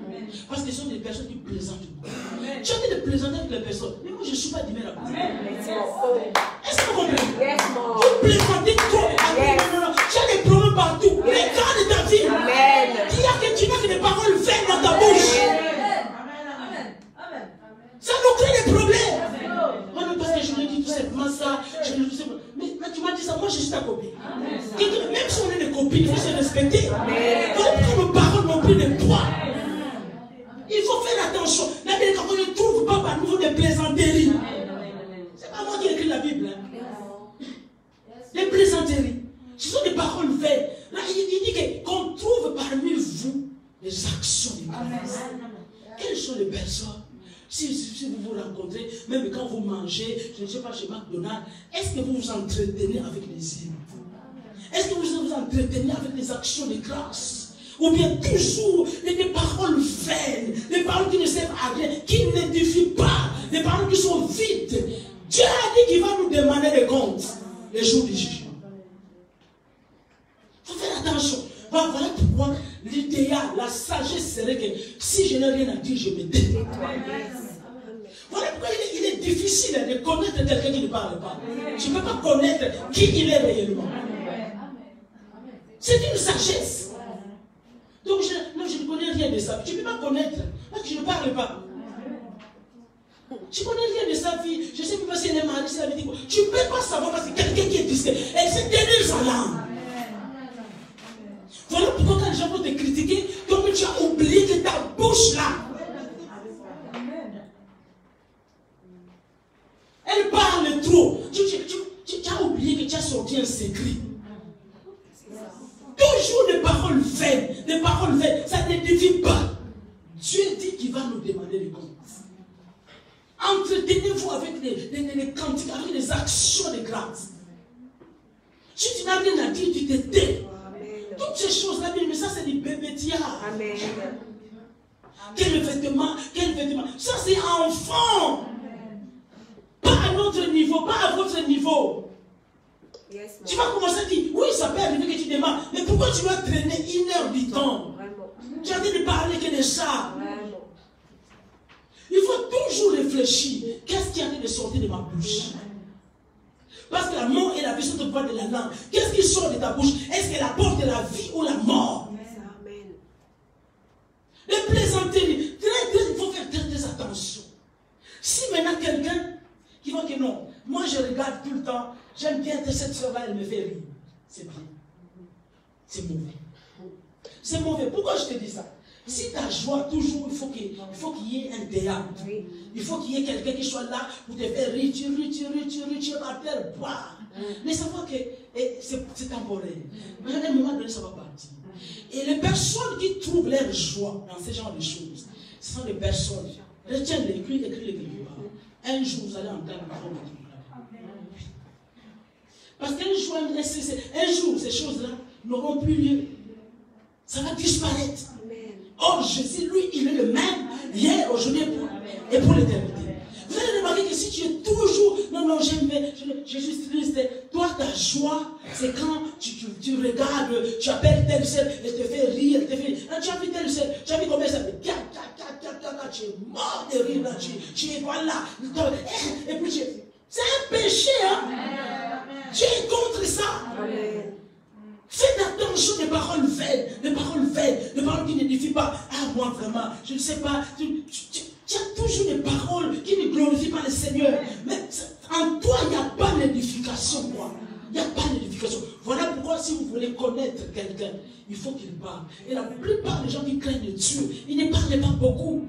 Parce qu'ils sont des personnes qui plaisantent. Tu as dit de plaisanter avec les personnes. Mais moi je ne suis pas d'humeur à plaisanter. Est-ce que vous comprenez? Vous plaisantez trop. Tu as des problèmes partout. Les gars de ta vie. Tu n'as que des paroles vaines dans ta bouche. Ça nous crée des problèmes. Moi, parce que je lui dis tout simplement ça. Mais tu m'as dit ça, moi je suis ta copine. Même si on est des copines, il faut se respecter. Donc nos paroles n'ont plus de poids. Il faut faire attention. La Bible, quand on ne trouve pas par nouveau des plaisanteries. C'est pas moi qui écris la Bible. Les plaisanteries. Ce sont des paroles vaines. Là, il dit qu'on trouve parmi vous des actions de grâce. Quelles sont les personnes? Si vous vous rencontrez, même quand vous mangez, je ne sais pas, chez McDonald's, est-ce que vous vous entretenez avec les îles? Est-ce que vous vous entretenez avec des actions de grâce? Ou bien toujours des paroles vaines, des paroles qui ne servent à rien, qui n'édifient pas, des paroles qui sont vides. Dieu a dit qu'il va nous demander des comptes les jours du jugement. Il faut faire attention. Voilà pourquoi l'idéal, la sagesse serait que si je n'ai rien à dire, je me tais. Voilà pourquoi il est difficile de connaître quelqu'un qui ne parle pas. Tu ne peux pas connaître qui il est réellement. C'est une sagesse. Donc je ne connais rien de ça. Tu ne peux pas connaître. Parce que je ne parle pas. Tu ne connais rien de sa vie. Je ne sais pas si elle est mariée, si elle a dit quoi. Tu ne peux pas savoir parce que quelqu'un qui est discret, elle s'est tenue sa langue. Voilà pourquoi quand les gens vont te critiquer, comme tu as oublié que ta bouche là, elle parle trop. Tu as oublié que tu as sorti un secret. Toujours des paroles vaines, ça ne t'édifie pas. Dieu dit qu'il va nous demander des comptes. Entretenez-vous avec des cantiques, avec des actions de grâce. Si tu n'as rien à dire, tu te tais. Toutes ces choses-là, mais ça c'est du bébétiard. Amen. Quel vêtement? Ça c'est enfant. Pas à notre niveau, pas à votre niveau. Yes, Tu vas commencer à dire, oui, ça peut arriver que tu démarres, mais pourquoi tu vas traîner 1 heure du temps? Vraiment. Tu as dit de parler que de ça. Vraiment. Il faut toujours réfléchir. Qu'est-ce qui a été de sortir de ma bouche? Parce que la mort et la vie sont au pouvoir de la langue. Qu'est-ce qui sort de ta bouche? Est-ce qu'elle apporte de la vie ou la mort? Amen. Les plaisanteries, il faut faire très attention. Si maintenant quelqu'un qui va que non, moi je regarde tout le temps, j'aime bien cette soeur-là, elle me fait rire. C'est bien. C'est mauvais. C'est mauvais. Pourquoi je te dis ça? Si ta joie, toujours, il faut qu'il y ait un théâtre. Oui. Il faut qu'il y ait quelqu'un qui soit là pour te faire rire, tu vas faire boire. Mais savoir que c'est temporaire. Mais à un moment donné, ça va partir. Et les personnes qui trouvent leur joie dans ce genre de choses, ce sont des personnes. Retiens-les, écris-les quelque part. Un jour, vous allez entendre la parole de Dieu. Parce qu'un jour, ces choses-là n'auront plus lieu. Ça va disparaître. Or, Jésus, lui, il est le même, hier, aujourd'hui et pour l'éternité. Vous allez remarquer que si tu es toujours, non, je suis triste, toi, ta joie, c'est quand tu regardes, tu appelles telle sœur, elle te fait rire, elle te fait rire. Tu as vu telle sœur, tu as vu combien ça fait, tu es mort de rire, là, tu es voilà, et puis c'est un péché, hein. Tu es contre ça. Amen. Faites attention des paroles vaines, des paroles qui n'édifient pas. Ah, moi vraiment, je ne sais pas. Tu as toujours des paroles qui ne glorifient pas le Seigneur. Mais en toi, il n'y a pas d'édification, quoi. Il n'y a pas d'édification. Voilà pourquoi, si vous voulez connaître quelqu'un, il faut qu'il parle. Et la plupart des gens qui craignent Dieu, ils ne parlent pas beaucoup.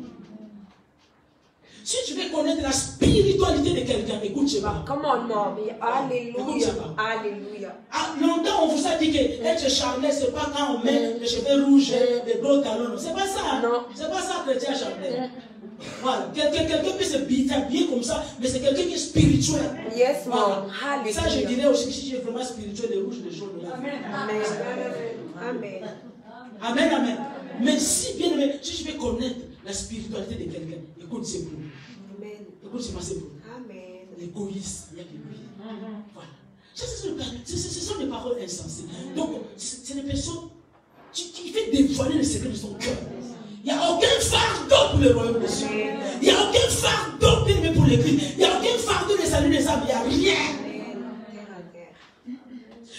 Si tu veux connaître la spiritualité de quelqu'un, écoute, je pas. Come on, mommy. Alléluia. Alléluia. Ah, longtemps, on vous a dit que être charnel, ce n'est pas quand on met les cheveux rouges, les gros talons. C'est pas ça. Non. C'est pas ça, chrétien charnel. Voilà. Quelqu'un peut se habiller comme ça, mais c'est quelqu'un qui est spirituel. Yes, Voilà. mom. Alléluia. Ça, je dirais aussi que si tu es vraiment spirituel, les rouges, les jaunes, là. Amen. Amen. Amen, amen. Mais si, bien aimé, si je veux connaître la spiritualité de quelqu'un, écoute, c'est pour. Amen. Écoute, c'est pas c'est pour. Amen. L'égoïste, il y a que lui. Voilà. Ce sont des paroles insensées. Donc, c'est des personnes qui fait dévoiler le secret de son cœur. Il n'y a aucun fardeau pour le royaume de Dieu. Il n'y a aucun fardeau pour l'église. Il n'y a aucun fardeau de salut des âmes. Il n'y a rien.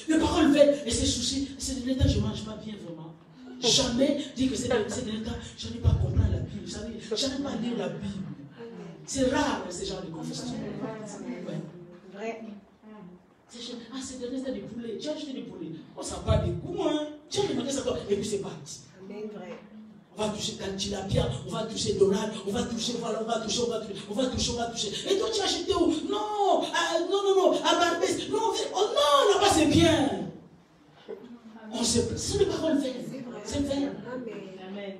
Les paroles vaines et ces soucis, c'est de l'état, je ne mange pas bien vraiment. Jamais dire que c'est de l'état, je n'ai pas compris la Bible. Je n'ai pas lire la Bible. C'est rare ce genre de confession. Vrai. Ah, c'est de l'état de poulet. Tu as acheté des poulets. On ne sent pas des goûts, hein. Tu as demandé ça toi. Et puis c'est parti. Amen. Vrai. On va toucher Tilapia, on va toucher Donald, on va toucher, voilà, on va toucher. Et toi tu as acheté où? Non, non, à Barbès. Non, oh non, là-bas c'est bien. C'est des paroles vaines. C'est vrai. Amen.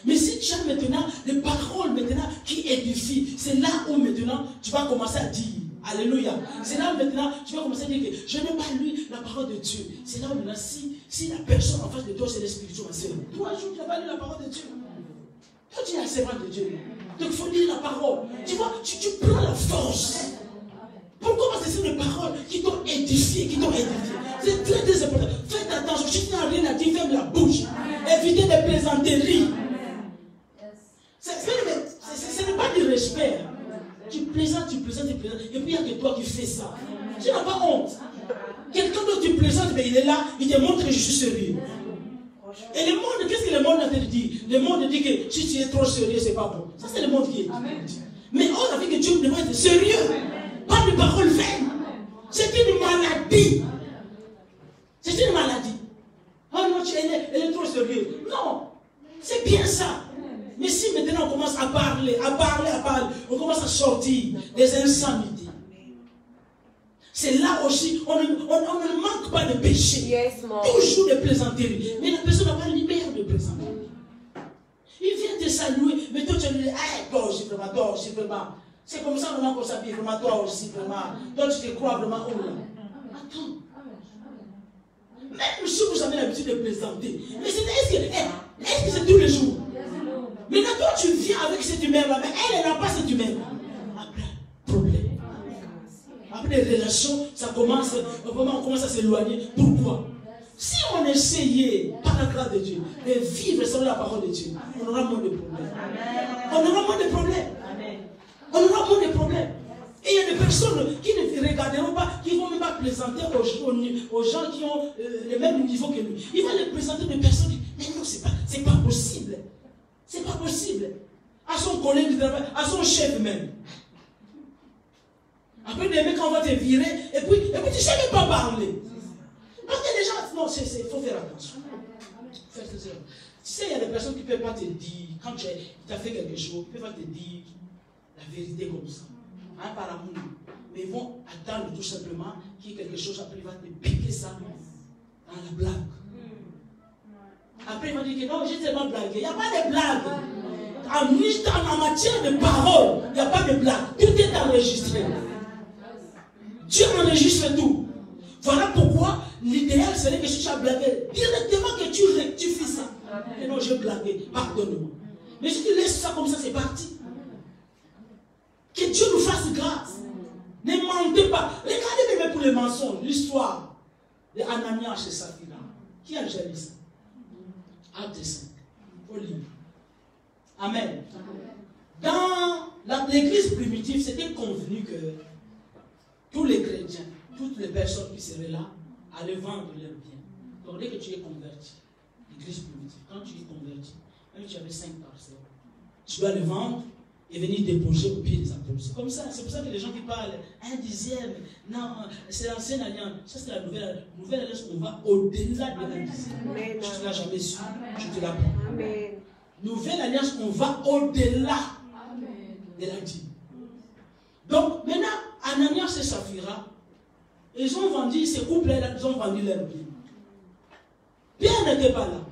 Mais si tu as maintenant des paroles maintenant qui édifient, c'est là où maintenant tu vas commencer à dire. Alléluia. C'est là où maintenant tu vas commencer à dire que je n'ai pas lu la parole de Dieu. C'est là où maintenant si la personne en face de toi c'est le spirituel, toi tu n'as pas lu la parole de Dieu. Toi tu es la servante de Dieu. Donc il faut lire la parole. Tu vois, tu prends la force. Pourquoi? Parce que c'est des paroles qui t'ont édifié, C'est très très important. Faites attention, si tu n'as rien à dire, ferme la bouche. Évitez les plaisanteries. Ce n'est pas du respect. Tu plaisantes, et puis il n'y a que toi qui fais ça. Tu n'as pas honte. Quelqu'un d'autre tu plaisantes, mais il est là, il te montre que je suis sérieux. Et le monde, qu'est-ce que le monde a dit? Le monde dit que si tu es trop sérieux, c'est pas bon. Ça, c'est le monde qui est. Mais on a vu que Dieu devrait être sérieux. Pas de paroles vaines. C'est une maladie. C'est une maladie. Oh non, elle est trop sérieuse. Non, c'est bien ça. Mais si maintenant on commence à parler, on commence à sortir des insanités. C'est là aussi, on ne manque pas de péché. Yes, toujours des plaisanteries. Mais la personne n'a pas l'hiver de plaisanterie. Il vient te saluer, mais toi tu lui dis, hey, toi aussi vraiment. C'est comme ça vraiment qu'on s'habille, vraiment, toi aussi vraiment. Toi tu te crois vraiment, oh là. Attends. Même si vous avez l'habitude de plaisanter, mais est-ce que c'est tous les jours? Maintenant, toi, tu viens avec cette humeur-là, mais elle n'a pas cette humeur. Après, problème. Après, les relations, ça commence, vraiment, on commence à s'éloigner. Pourquoi? Si on essayait, par la grâce de Dieu, de vivre selon la parole de Dieu, on aura moins de problèmes. On aura moins de problèmes. On aura moins de problèmes. Et il y a des personnes qui ne regarderont pas, qui ne vont même pas présenter aux gens qui ont le même niveau que nous. Ils vont les présenter des personnes qui disent, mais non, c'est pas possible. C'est pas possible. À son collègue de travail, à son chef même. Après, les mecs, on va te virer, et puis tu ne sais même pas parler. Parce que les gens, non, il faut faire attention. Faire attention. Tu sais, il y a des personnes qui ne peuvent pas te dire, quand tu as fait quelque chose, ils ne peuvent pas te dire la vérité comme ça. Hein, par amour. Mais ils vont attendre tout simplement qu'il y ait quelque chose, après il va te piquer ça dans la blague. Après il va dire que non, j'ai tellement blagué. Il n'y a pas de blague. En matière de parole, il n'y a pas de blague. Tout est enregistré. Dieu enregistre tout. Voilà pourquoi l'idéal serait que si tu as blagué, directement que tu rectifies ça. Et non, j'ai blagué, pardonne-moi. Mais si tu laisses ça comme ça, c'est parti. Que Dieu nous fasse grâce. Ne mentez pas. Regardez même pour les mensonges, l'histoire de Ananias et Saphira. Qui a géré ça? Acte 5. Au livre. Amen. Dans l'église primitive, c'était convenu que tous les chrétiens, toutes les personnes qui seraient là, allaient vendre leurs biens. Donc dès que tu es converti, l'église primitive, quand tu es converti, même si tu avais 5 parcelles, tu dois les vendre et venir déposer au pied des apôtres. C'est comme ça. C'est pour ça que les gens qui parlent 1/10, non, c'est l'ancienne alliance. Ça, c'est la nouvelle alliance. On va au-delà de 1/10. Tu ne l'as jamais su. Je te l'apprends. Nouvelle alliance, on va au-delà de la dîme. Donc, maintenant, Ananias et Saphira, ils ont vendu, ces couples-là, ils ont vendu leur bien. Pierre n'était pas là.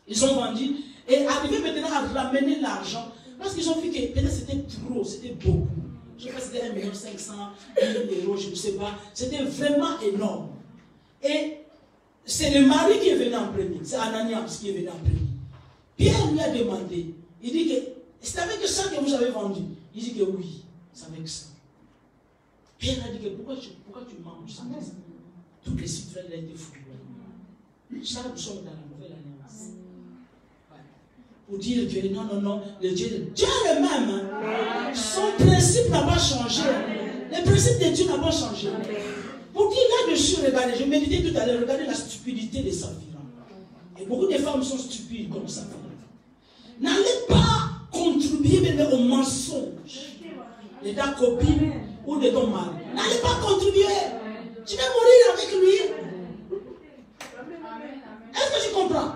Ils ont vendu et arrivé maintenant à ramener l'argent. Parce qu'ils ont vu que peut-être c'était trop, c'était beaucoup. Je ne sais pas si c'était 1 500 000 €, je ne sais pas. C'était vraiment énorme. Et c'est le mari qui est venu en premier. C'est Ananias qui est venu en premier. Pierre lui a demandé. Il dit que c'est avec ça que vous avez vendu. Il dit que oui, c'est avec ça. Pierre a dit que pourquoi tu manges ça? Toutes les citoyens ont été fous. Ça, nous sommes dans la nouvelle alliance. Pour dire que non, le Dieu est le même. Hein. Son principe n'a pas changé. Le principe de Dieu n'a pas changé. Pour dire là-dessus, regardez, je méditais tout à l'heure, regardez la stupidité de Saphira. Et beaucoup de femmes sont stupides comme Saphira. N'allez pas contribuer même au mensonge de ta copine ou de ton mari. N'allez pas contribuer. Tu vas mourir avec lui. Est-ce que tu comprends?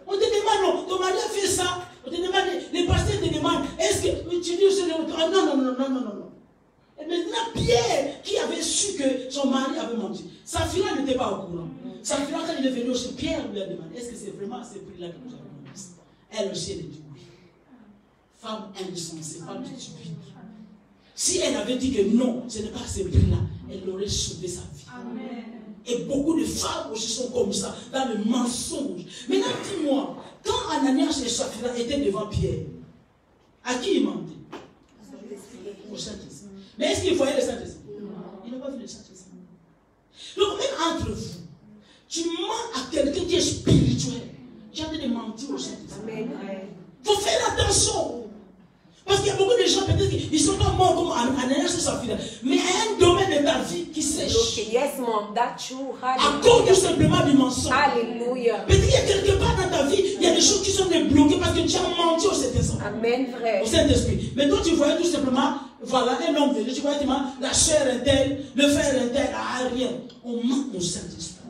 On te demande, non, ton mari a fait ça. On te demande, les pasteurs te demandent, est-ce que tu dis au Seigneur, non. Et maintenant, Pierre, qui avait su que son mari avait menti, Saphira n'était pas au courant. Saphira, quand il est venu aussi, Pierre lui a demandé, est-ce que c'est vraiment à ce prix-là que vous avez demandé? Elle aussi, elle a dit oui. Femme insensée, femme stupide. Si elle avait dit que non, ce n'est pas à ce prix-là, elle aurait sauvé sa vie. Amen. Et beaucoup de femmes aussi sont comme ça, dans le mensonge. Maintenant, dis-moi, quand Ananias et Saphira étaient devant Pierre, à qui il mentait? Au Saint-Esprit. Mais est-ce qu'il voyait le Saint-Esprit? Il n'a pas vu le Saint-Esprit. Donc, même entre vous, tu mens à quelqu'un qui est spirituel. Tu as de mentir au Saint-Esprit. Il faut faire attention. Parce qu'il y a beaucoup de gens, peut-être qu'ils ne sont pas morts comme Ananias et Saphira, mais il y a un domaine de ta vie qui sèche. Yes, mom, that's true. À cause tout simplement du mensonge. Alléluia. Peut-être qu'il y a quelque part dans ta vie, il y a des choses qui sont débloquées parce que tu as menti au Saint-Esprit. Amen, frère. Au Saint-Esprit. Mais toi, tu voyais tout simplement, voilà, un homme de Dieu, tu voyais la chair est telle, le fer est tel, rien. On ment au Saint-Esprit.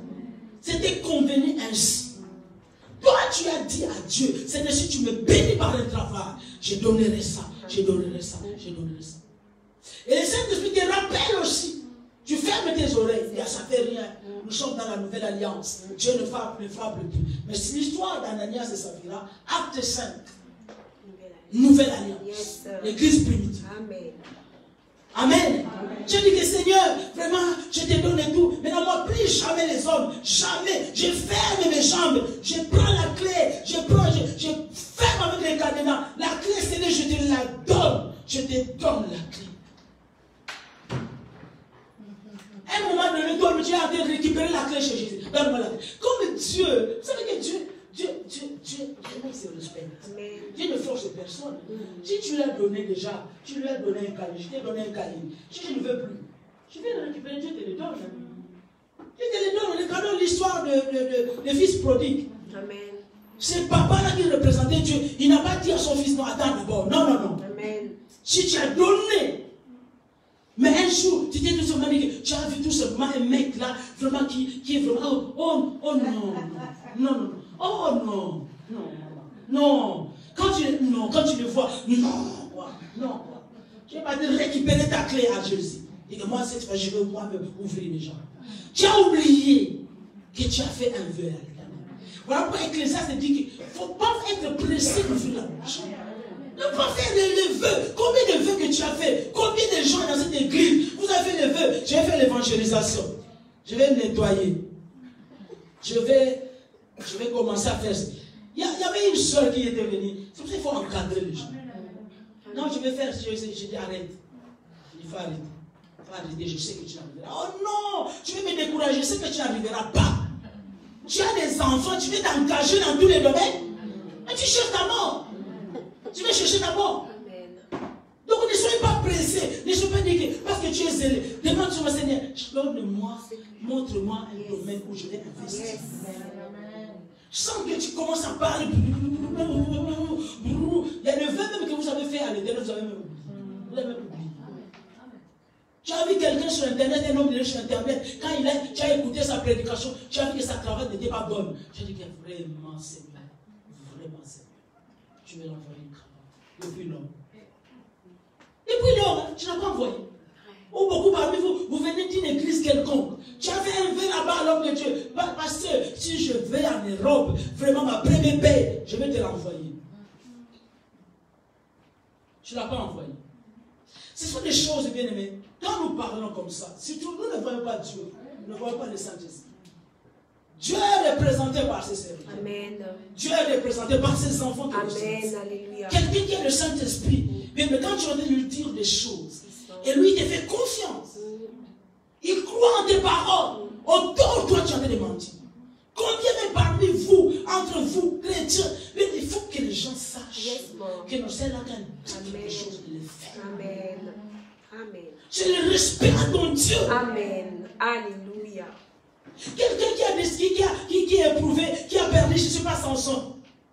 C'était convenu ainsi. Toi, tu as dit à Dieu, Seigneur, si tu me bénis par le travail, je donnerai ça, je donnerai ça, je donnerai ça. Et le Saint-Esprit te rappelle aussi. Tu fermes tes oreilles, ça ne fait rien. Nous sommes dans la nouvelle alliance. Dieu ne frappe plus. Mais c'est l'histoire d'Ananias et Saphira, acte 5. Nouvelle alliance. L'église primitive. Amen. Amen. Je dis que Seigneur, vraiment, je te donne tout. Mais non, moi, plus jamais les hommes. Jamais. Je ferme mes jambes. Je prends la clé. Je ferme avec les cadenas. La clé, Seigneur, je te la donne. Je te donne la clé. un moment donné, toi, tu es en train de récupérer la clé chez Jésus. Donne-moi la clé. Comme Dieu, vous savez que Dieu se respecte. Dieu ne force personne. Si tu lui as donné déjà, tu lui as donné un cahier, je t'ai donné un cahier. Si je ne veux plus, je vais le récupérer, Dieu te le donne. Dieu te le donne. Le cadeau de l'histoire de fils prodigue. Amen. C'est papa là qui représentait Dieu. Il n'a pas dit à son fils, non, attends d'abord. Non, non, non. Amen. Si tu as donné, mais un jour, tu t'es tout simplement dit que tu as vu tout simplement un mec là, vraiment qui est vraiment, oh non, non, oh non, non, quand tu le vois, non, tu vas pas te récupérer ta clé à Jésus. Et que moi, cette fois, je veux moi-même ouvrir les gens. Tu as oublié que tu as fait un vœu avec ta main. Voilà pourquoi Ecclésiaste dit qu'il ne faut pas être pressé d'ouvrir la bouche. Ne pas faire les vœux. Combien de vœux que tu as fait? Combien de gens dans cette église? Vous avez fait les vœux. Je vais faire l'évangélisation. Je vais nettoyer. Je vais commencer à faire ça. Il y avait une soeur qui était venue. C'est pour ça qu'il faut encadrer les gens. Non, je vais faire. Je dis arrête. Il faut arrêter. Il faut arrêter. Je sais que tu n'arriveras. Oh non, tu veux me décourager. Je sais que tu n'arriveras pas. Tu as des enfants. Tu veux t'engager dans tous les domaines. Et tu cherches ta mort. Tu vas chercher ta mort. Donc ne soyez pas pressés. Ne soyez pas dit que parce que tu es zélé. Demande sur le Seigneur. Donne-moi, montre-moi un domaine où je vais investir. Sans que tu commences à parler. Il y a le vœu même que vous avez fait à l'Éternel, vous avez même oublié. Vous avez même oublié. Tu as vu quelqu'un sur Internet, un homme sur Internet, quand tu as écouté sa prédication, tu as vu que sa cravate n'était pas bonne. Tu as dit que vraiment, Seigneur, tu veux l'envoyer une cravate. Depuis lors. Depuis lors, tu n'as pas envoyé. Ou beaucoup parmi vous, vous venez d'une église quelconque. Tu avais un vœu là-bas à l'homme de Dieu. Parce que si je vais en Europe, vraiment ma première paix, je vais te l'envoyer. Tu ne l'as pas envoyé. Ce sont des choses, bien aimées. Quand nous parlons comme ça, surtout nous ne voyons pas Dieu, nous ne voyons pas le Saint-Esprit. Dieu est représenté par ses serviteurs. Amen. Dieu est représenté par ses enfants. Amen. Alléluia. Quelqu'un qui a le Saint-Esprit, mais quand tu vas lui dire des choses, et lui te fait confiance, il croit en tes paroles, autant toi tu as de mentir. Combien même parmi vous, entre vous, chrétiens, il faut que les gens sachent que nous sommes là quand quelque chose de le faire. Amen. Amen. C'est le respect à ton Dieu. Amen. Alléluia. Quelqu'un qui a éprouvé, qui a perdu, je ne sais pas,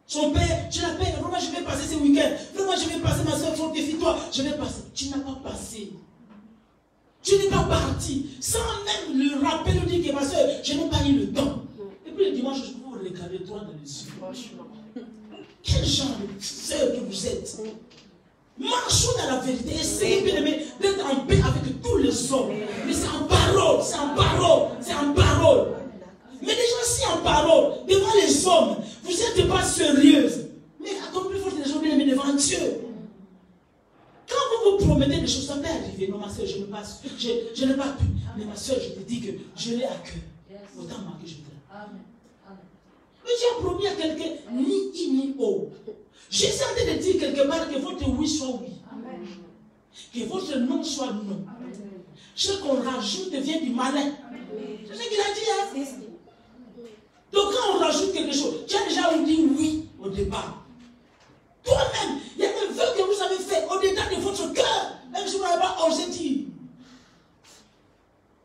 son père, tu l'appelles, vraiment je vais passer ce week-end, vraiment je vais passer, ma soeur, fortifie-toi, je vais passer. Tu n'as pas passé. Tu n'es pas parti, sans même le rappeler, lui dire que ma soeur, je n'ai pas eu le temps. Et puis le dimanche, je vous regarder droit dans les yeux. Franchement. Quel genre de soeur que vous êtes? Marchons dans la vérité. Essayez bien aimé d'être en paix avec tous les hommes. Mais c'est en parole, c'est en parole, c'est en parole. Mais déjà si en parole, devant les hommes, vous n'êtes pas sérieuse. Mais accomplis votre raison bien aimé devant Dieu. Quand vous vous promettez des choses, ça peut arriver. Non, ma soeur, je n'ai pas pu. Mais ma soeur, je te dis que je l'ai à cœur. Autant que je te mais tu as promis à quelqu'un ni I ni O. J'ai senti de dire quelque part que votre oui soit oui. Amen. Que votre non soit non. Ce qu'on rajoute devient du malin. C'est ce qu'il a dit. Hein? Donc quand on rajoute quelque chose, tu as déjà dit oui au départ. Toi-même, il y a des vœux que vous avez fait au-dedans de votre cœur. Même si vous n'avez pas osé dire.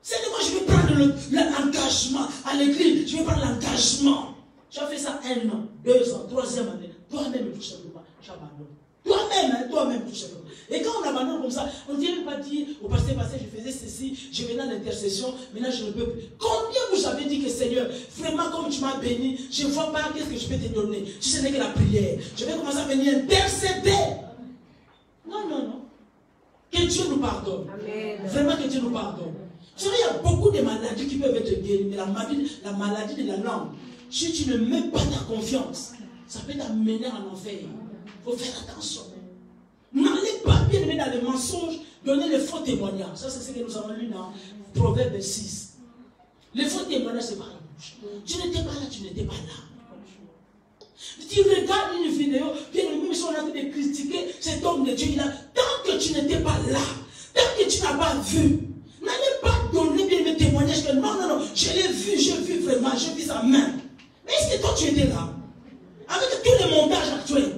C'est de moi je vais prendre l'engagement à l'église. Je vais prendre l'engagement. Tu as fait ça 1 an, 2 ans, 3e année. Toi-même, tout simplement, tu abandonnes. Toi-même, tout simplement. Et quand on abandonne comme ça, on ne vient pas dire au pasteur, je faisais ceci, je venais à l'intercession, maintenant je ne peux plus. Combien vous avez dit que Seigneur, vraiment comme tu m'as béni, je ne vois pas qu'est-ce que je peux te donner. Si ce n'est que la prière, je vais commencer à venir intercéder. Non. Que Dieu nous pardonne. Amen. Vraiment que Dieu nous pardonne. Vous savez, il y a beaucoup de maladies qui peuvent être guéries, mais la maladie de la langue, si tu ne mets pas ta confiance, ça peut t'amener en enfer. Il faut faire attention. N'allez pas bien aimer dans les mensonges, donner les faux témoignages. Ça, c'est ce que nous avons lu dans Proverbe 6. Les faux témoignages, c'est par la bouche. Tu n'étais pas là, tu n'étais pas là. Tu regardes une vidéo, bien aimé, ils sont en train de critiquer cet homme de Dieu. Tant que tu n'étais pas là, tant que tu n'as pas vu, n'allez pas donner bien aimé témoignage. témoignage que non, non, non, je l'ai vu, j'ai vu vraiment, j'ai vu sa main. Mais est-ce que toi tu étais là? Avec tous les montages actuels.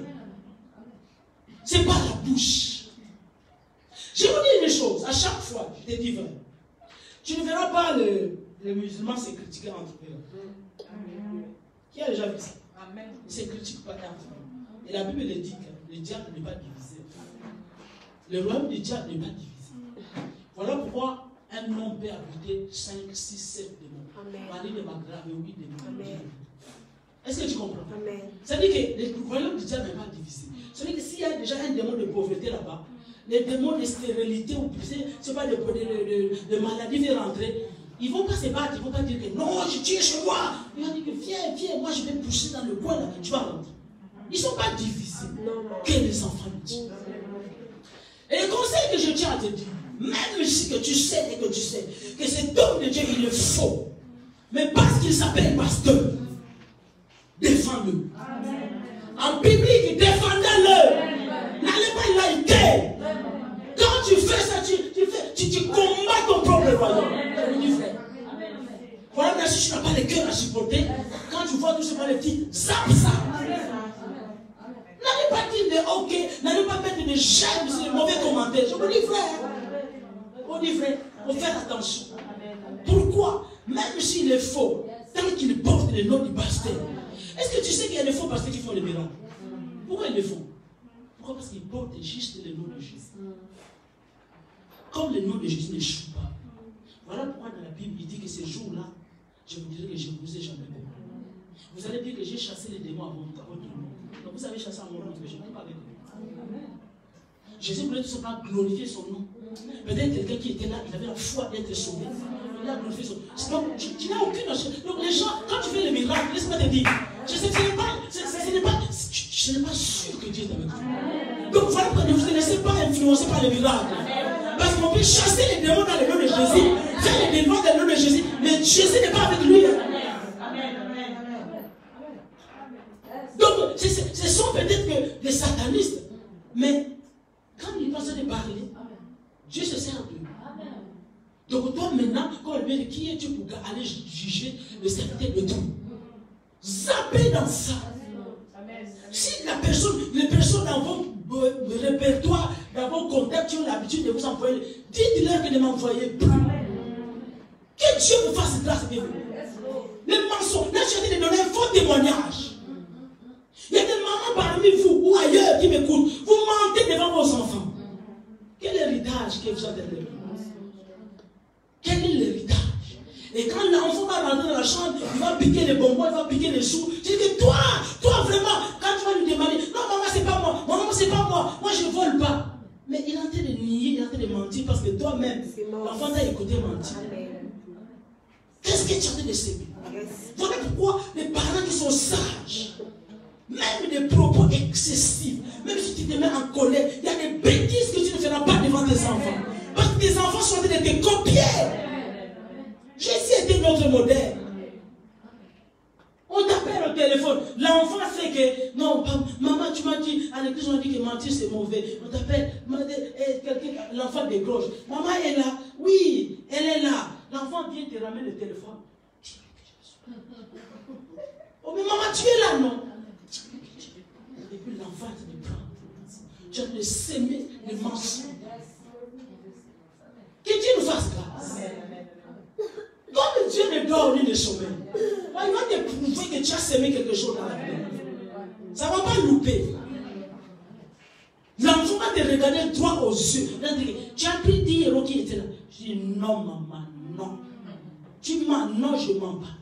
C'est pas la bouche. Je vais vous dire une chose, à chaque fois, je te dis vrai. Tu ne verras pas les musulmans se critiquer entre eux. Qui a déjà vu ça? Ils ne se critiquent pas entre eux. Et la Bible le dit que le diable n'est pas divisé. Le royaume du diable n'est pas divisé. Voilà pourquoi un homme peut habiter 5, 6, 7 démons. Marie de Magdala et 8 démons. Est-ce que tu comprends? Ça veut dire que le royaume du diable n'est pas divisé. Ça veut dire que s'il y a déjà un démon de pauvreté là-bas, les démons de stérilité ou c'est pas de maladie vont rentrer, ils ne vont pas se battre, ils ne vont pas dire que non, je tue chez moi. Ils vont dire que viens, moi je vais pousser dans le coin là, tu vas rentrer. Ils ne sont pas divisés que les enfants de Dieu. Et le conseil que je tiens à te dire, même si que tu sais et que tu sais que cet homme de Dieu il est faux, mais parce qu'il s'appelle pasteur, défends-le. En public, défendez-le. N'allez pas liker. Quand tu fais ça, tu combats ton propre royaume. Voilà, bien sûr, si tu n'as pas le cœur à supporter, quand tu vois tout ce les petits, zappe ça. N'allez pas dire de ok, n'allez pas mettre des j'aime sur les mauvais commentaires. Je vous dis frère. On dit frère, il faut faire attention. Pourquoi? Même s'il est faux, tant qu'il porte le nom du pasteur. Est-ce que tu sais qu'il y a des faux pasteurs qui font les miracles? Pourquoi ils le font? Pourquoi? Parce qu'ils portent juste le nom de Jésus. Comme le nom de Jésus n'échoue pas. Voilà pourquoi dans la Bible il dit que ces jours-là, je vous dirai que je ne vous ai jamais connu. Vous allez dire que j'ai chassé les démons à votre nom. Donc vous avez chassé à mon nom, mais je n'étais pas avec vous. Jésus voulait tout simplement glorifier son nom. Peut-être quelqu'un qui était là, il avait la foi d'être sauvé. Il a glorifié son nom. Donc tu n'as aucune chance. Donc les gens, quand tu fais les miracles, laisse-moi te dire, ce n'est pas sûr que Dieu est avec vous. Donc voilà pourquoi ne vous laissez pas influencer par les miracles. Parce qu'on peut chasser les démons dans le nom de Jésus, faire les démons dans le nom de Jésus, mais Jésus n'est pas avec lui. Donc ce sont peut-être que des satanistes, mais quand ils pensent de parler, Dieu se sert d'eux. Donc toi maintenant, quand on dit qui es-tu pour aller juger le serviteur de Dieu? Zappez dans ça. Si les personnes dans vos répertoires, dans vos contacts qui ont l'habitude de vous envoyer, dites-leur que ne m'envoyez plus. Que Dieu vous fasse grâce, bien. Les mensonges, là je suis en train de donner un faux témoignage. Il y a des mamans parmi vous ou ailleurs qui m'écoutent, vous mentez devant vos enfants. Quel héritage que vous avez donné? Quel est l'héritage? Et quand l'enfant va rentrer dans la chambre, il va piquer les bonbons, il va piquer les sous. Je dis que toi vraiment, quand tu vas lui demander, non maman c'est pas moi, maman c'est pas moi je ne vole pas. Mais il est en train de nier, il est en train de mentir parce que toi-même, l'enfant t'a écouté mentir. Qu'est-ce que tu es en train de s'aimer? Voilà pourquoi les parents qui sont sages, même des propos excessifs, même si tu te mets en colère, il y a des bêtises que tu ne feras pas devant tes enfants. Parce que tes enfants sont en train de te copier. Jésus était notre modèle. On t'appelle au téléphone. L'enfant sait que, non, maman, tu m'as dit, à l'église, on a dit que mentir c'est mauvais. On t'appelle, l'enfant décroche. Maman est là. Oui, elle est là. L'enfant vient te ramener le téléphone. Oh, mais maman, tu es là, non? Et puis l'enfant te prend. Tu as de s'aimer les mensonges. Que Dieu nous fasse grâce. Comme Dieu ne dort ni ne sommeille, il va te prouver que tu as semé quelque chose dans la vie. Ça ne va pas louper. L'enfant va te regarder droit aux yeux. Tu as pris 10 euros qui étaient là. Je dis non, maman, non. Tu mens, non, je ne mens pas.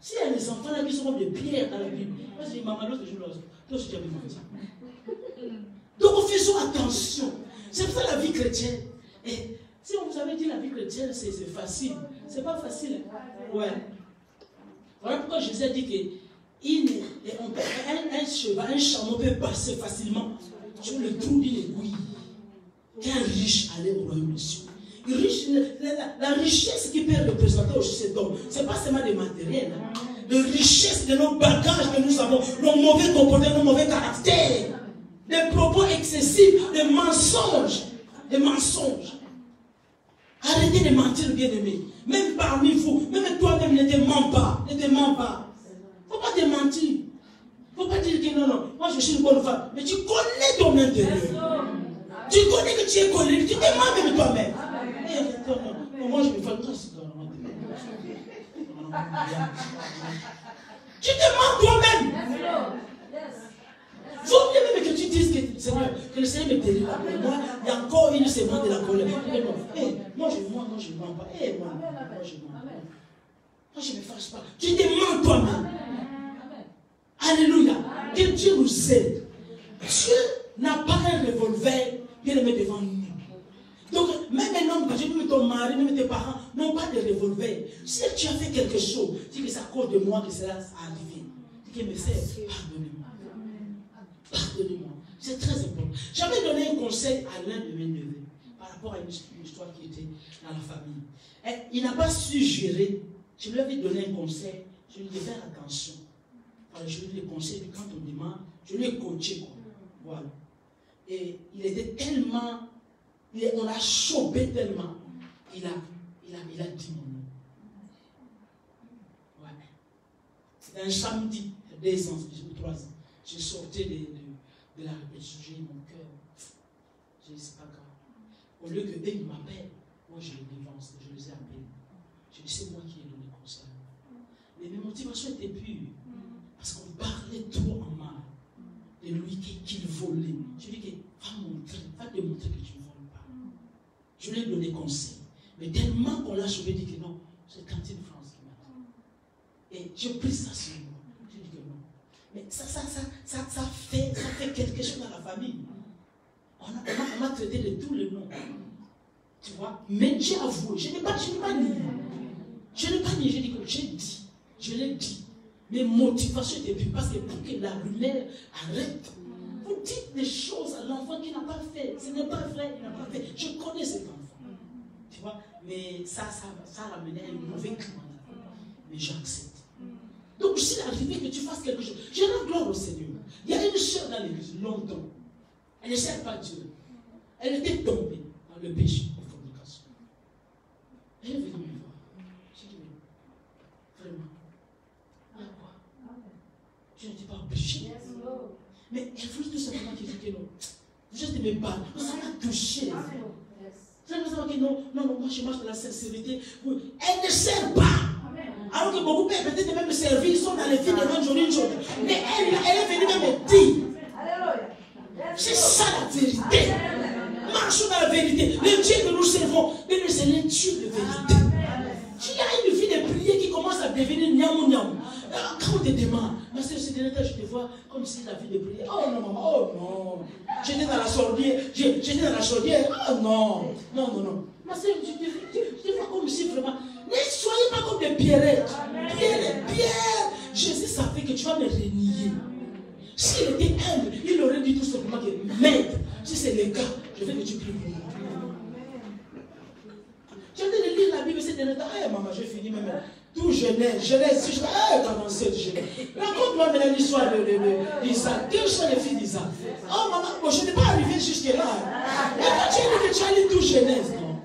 S'il y a des enfants là qui sont des pierres dans la Bible, moi je dis maman, l'autre jour, toi aussi tu as menti. Donc faisons attention. C'est pour ça la vie chrétienne. Et si on vous avait dit la vie chrétienne, c'est facile. C'est pas facile. Ouais. Voilà pourquoi Jésus a dit que un cheval, un chameau peut passer facilement sur le trou d'une aiguille. Qu'un riche allait au royaume des cieux. La richesse qui peut représenter aussi cet homme, ce n'est pas seulement des matériels. La richesse de nos bagages que nous avons, nos mauvais comportements, nos mauvais caractères, des propos excessifs, des mensonges. Des mensonges. Arrêtez Arrêtez de mentir, bien-aimé. Même parmi vous, même toi-même, ne te mens pas. Ne te mens pas. Il ne faut pas te mentir. Il ne faut pas dire que non, moi je suis une bonne femme. Mais tu connais ton intérieur. Tu connais que tu es colérique. Tu te mens même toi-même. Moi je me fais tout ça. Tu te mens toi-même. Il faut bien même que tu dises que le Seigneur me délivre. Moi, il y a encore une semaine de la colère. Moi je ne mens pas. Moi je ne me fâche pas. Tu te mens toi-même. Alléluia. Que Dieu nous aide. Dieu n'a pas un revolver bien aimé devant nous. Donc, même un homme, même ton mari, même tes parents n'ont pas de revolver. Si tu as fait quelque chose, dis que c'est à cause de moi que cela a arrivé. Dis que mes frères, pardonnez-moi. Pardonnez-moi. C'est très important. J'avais donné un conseil à l'un de mes neveux par rapport à une histoire qui était dans la famille. Et il n'a pas su gérer. Je lui avais donné un conseil. Je lui ai dit faire attention. Alors, je lui ai dit le conseil, quand on demande, je lui ai coaché. Quoi. Voilà. Et il était tellement. On l'a chopé tellement. Il a dit mon nom. Ouais. C'était un samedi, 2 ans, 3 ans. Je sortais de la répétition, j'ai eu mon cœur. J'ai dit, c'est pas grave. Au lieu que eux m'appellent, moi je les dévance, je les ai appelés. Je dis, c'est moi qui ai donné conseil. Mais mes motivations étaient pures. Parce qu'on parlait trop en mal de lui qu'il volait. Je lui ai dit, va démontrer que tu voles pas. Je lui ai donné conseil. Mais tellement qu'on l'a sauvé, dit que non, c'est Cantine France qui m'a dit. Et je pris ça sur moi. Je dis que non. Mais ça fait quelque chose dans la famille. On m'a traité de tous les noms. Tu vois? Mais j'ai avoué, je n'ai pas nié. Je n'ai pas nié, j'ai dit que j'ai dit. Je l'ai dit. Mes motivations étaient plus parce que pour que la rumeur arrête. Vous dites des choses à l'enfant qui n'a pas fait. Ce n'est pas vrai, il n'a pas fait. Je connais cet enfant. Tu vois? Mais ça ramenait un mauvais climat. Mais j'accepte. Donc, s'il est arrivé que tu fasses quelque chose, je rends gloire au Seigneur. Il y a une sœur dans l'église, longtemps. Elle ne sert pas Dieu. Elle était tombée dans le péché de fornication. Elle est venue me voir. J'ai dit, mais vraiment, il y a quoi? Je ne dis pas obligé. Mais elle voulait tout simplement qu'il dise que non. Je ne t'aimais pas. Ça m'a touché. Ça m'a dit que non, moi je marche dans la sincérité. Elle ne sert pas. Alors que beaucoup peuvent peut-être même servir, ils sont dans les filles de bonne journée, une journée. Mais elle est venue même me dire. C'est ça la vérité. Marchons dans la vérité. Le Dieu que nous servons, c'est le Dieu de vérité. Tu as une vie de prière qui commence à devenir niamou niamou. Quand on te demande, ma soeur, c'est dernier temps, je te vois comme si la vie de prière. Oh non, maman, oh non. J'étais dans la chaudière, oh non. Non. Ma soeur, je te vois comme si vraiment. Ne soyez pas comme des pierrettes. Pierre. Jésus savait que tu vas me renier. S'il était humble, il aurait dit tout simplement que maître, si c'est le cas, je veux que tu pries pour moi. J'ai envie de lire la Bible ces derniers temps. Maman, j'ai fini même. Tout Genèse, si je vais dans cette Genèse. Raconte-moi maintenant l'histoire d'Isaac. Quelles sont les filles d'Isaac? Oh maman, bon, je n'ai pas arrivé jusque-là. Mais quand tu as dit que tu as lu tout Genèse, non?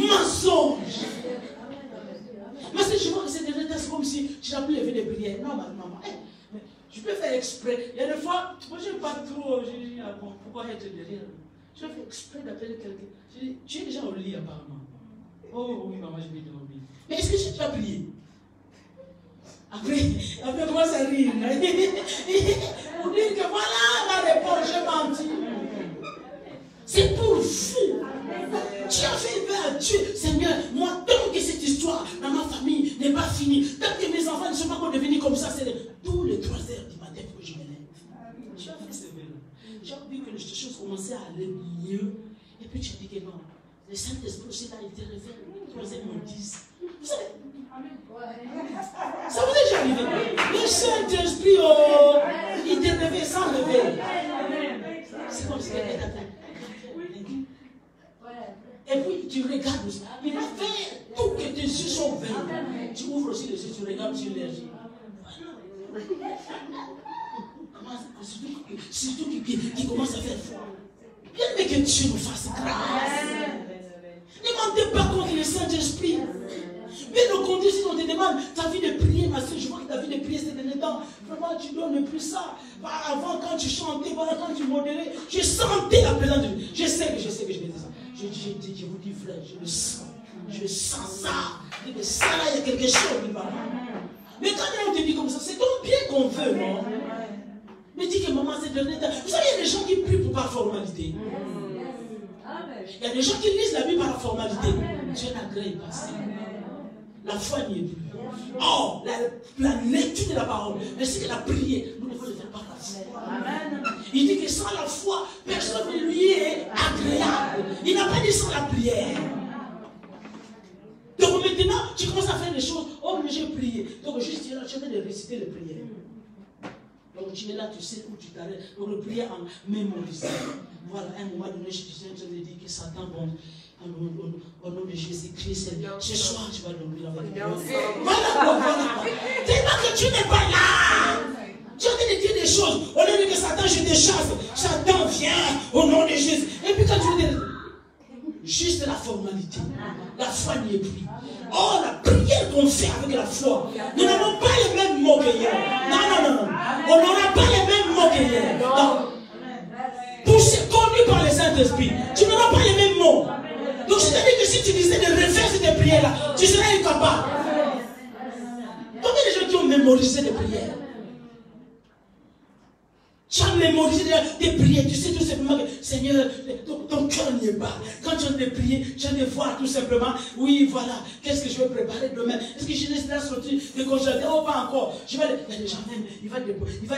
Mensonge. Mais si je vois que c'est c'est comme si tu n'as plus levé des prières. Non, maman, je peux faire exprès. Il y a des fois, moi je n'aime pas trop. Je dis, pourquoi être derrière? Je fais exprès d'appeler quelqu'un. Je dis, tu es déjà au lit apparemment. Oh oui, maman, je vais dormir. Mais est-ce que tu as prié? Après, comment ça rire? Pour dire que voilà ma réponse, j'ai menti. C'est pour vous. Tu as fait peur à Dieu. Seigneur, moi, tant que cette histoire dans ma famille n'est pas finie, tant que mes enfants ne sont pas encore devenus comme ça, c'est tous les 3 heures du matin que je me lève. Tu as fait ce vœu-là. Tu as vu que les choses commençaient à aller mieux. Et puis tu as dit que non. Le Saint-Esprit aussi là, il te révèle. 3e mon 10. Vous savez, ça vous est déjà arrivé? Le Saint-Esprit, il te réveille sans réveil. C'est comme si quelqu'un t'appelle. Et puis tu regardes aussi. Il va faire tout que tes yeux sont verts. Tu ouvres aussi les yeux, tu regardes sur les yeux. Surtout qui commence à faire froid. Bien mais que Dieu nous fasse grâce. Ne mentez pas Saint-Esprit. Mais le conduit, si on te demande, ta vie de prier, ma soeur, je vois que ta vie de prier, c'est derniers temps. Vraiment, tu donnes plus ça. Avant, quand tu chantais, voilà, quand tu modérais, je sentais la présence de Dieu. Je sais que je vais dire ça. Je vous dis, frère, je le sens. Je sens ça. Et ça, là, il y a quelque chose qui va. Mais quand on te dit comme ça, c'est ton bien qu'on veut, non? Mais dis que maman, c'est dernier temps. Vous savez, il y a des gens qui prient par formalité. Il y a des gens qui lisent la Bible par formalité. Dieu n'agrée pas ça. La foi n'y est plus. Or, la lecture de la parole, mais c'est que la prière, nous devons le faire par la foi. Il dit que sans la foi, personne ne lui est agréable. Il n'a pas dit sans la prière. Donc maintenant, tu commences à faire des choses. Oh, mais j'ai prié. Donc juste là, tu es en train de réciter les prières. Donc tu es là, tu sais où tu t'arrêtes. Donc le prière en mémorisant. Voilà, à un moment donné, je suis en train de dire que Satan, bon, au nom de Jésus-Christ, ce soir tu vas dormir avec Dieu. Voilà. Tellement que tu n'es pas là. Tu es en train de dire des choses. Au lieu de que Satan, je te chasse. Satan vient au nom de Jésus. Et puis quand tu dis juste la formalité, la foi n'y est plus. Oh, la prière qu'on fait avec la foi, nous n'avons pas les mêmes mots que hier. Non. On n'aura pas les mêmes mots que hier. Non. Poussé, conduit par le Saint-Esprit, tu n'auras pas les mêmes mots. Donc c'est-à-dire que si tu disais de refaire cette prière-là, tu seras incapable. Combien de gens qui ont mémorisé des prières? Tu as mémorisé des prières, tu sais tout simplement que Seigneur, ton cœur n'y est pas. Quand tu as de prier, tu as de voir tout simplement, oui, voilà, qu'est-ce que je vais préparer demain? Est-ce que je laisse la sortir de congélateur? Oh, pas encore. Il y a des gens même, il va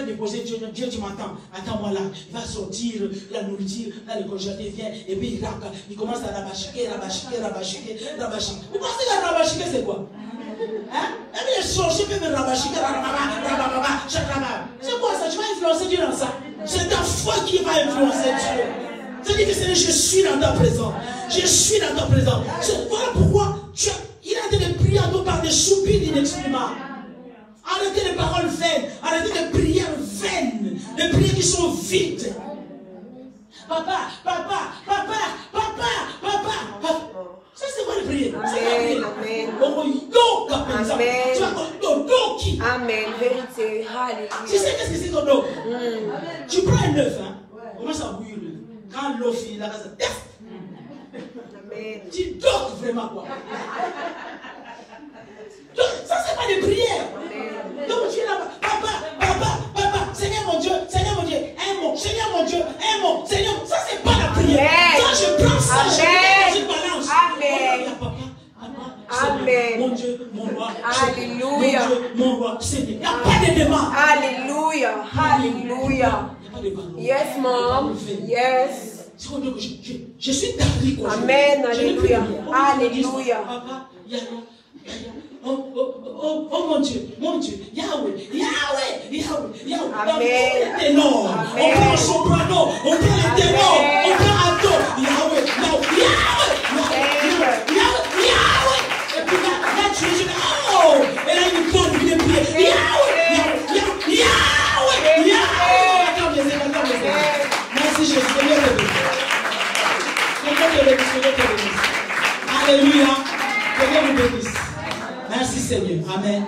déposer, Dieu, tu m'entends, attends-moi là. Il va sortir la nourriture, là le congélateur vient, et puis il commence à rabachiquer. Vous pensez que rabachiquer c'est quoi? Hein? Et puis les sorciers peuvent me rabachiquer, c'est quoi ça? Tu vas influencer Dieu dans ça. C'est ta foi qui va influencer Dieu. C'est-à-dire que Seigneur, je suis dans ta présence. Je suis dans ta présence. Voilà pourquoi il est en train de prier à toi par des soupirs inexprimables. Arrêtez les paroles vaines. Arrêtez les prières vaines. Les prières qui sont vides. Papa. Ça c'est quoi le prier? Amen. Amen. Vérité. Alléluia. Tu sais qu'est-ce que c'est ton dos? Tu prends un œuf, hein? Commence à bouillir l'œuf. Quand l'eau finit là, ça teste. Amen. Tu doques vraiment quoi? Donc, ça c'est pas des prières. Donc tu es là, papa, Seigneur mon Dieu, un mot, Seigneur mon Dieu, un mot, Seigneur, ça c'est pas la prière. Quand je prends ça, je mets dans une balance. Amen. Mon Dieu, mon roi. Alléluia. Mon Dieu, mon roi, Seigneur. Il n'y a pas de demande. Alléluia. Alléluia. Il n'y a pas de demande. Yes, mom. Yes. Je suis darli quoi. Amen. Alléluia. Alléluia. Papa, oh mon Dieu, Yahweh. Amen. On ténor, on prend le soprano, on prend le ténor, on prend alto. Yahweh. Et puis là, tu dis, oh, et là, il tombe, il est prié. Yahweh. Attends, merci Jésus, Seigneur te bénisse. Alléluia. Que Dieu nous bénisse. Merci Seigneur. Amen.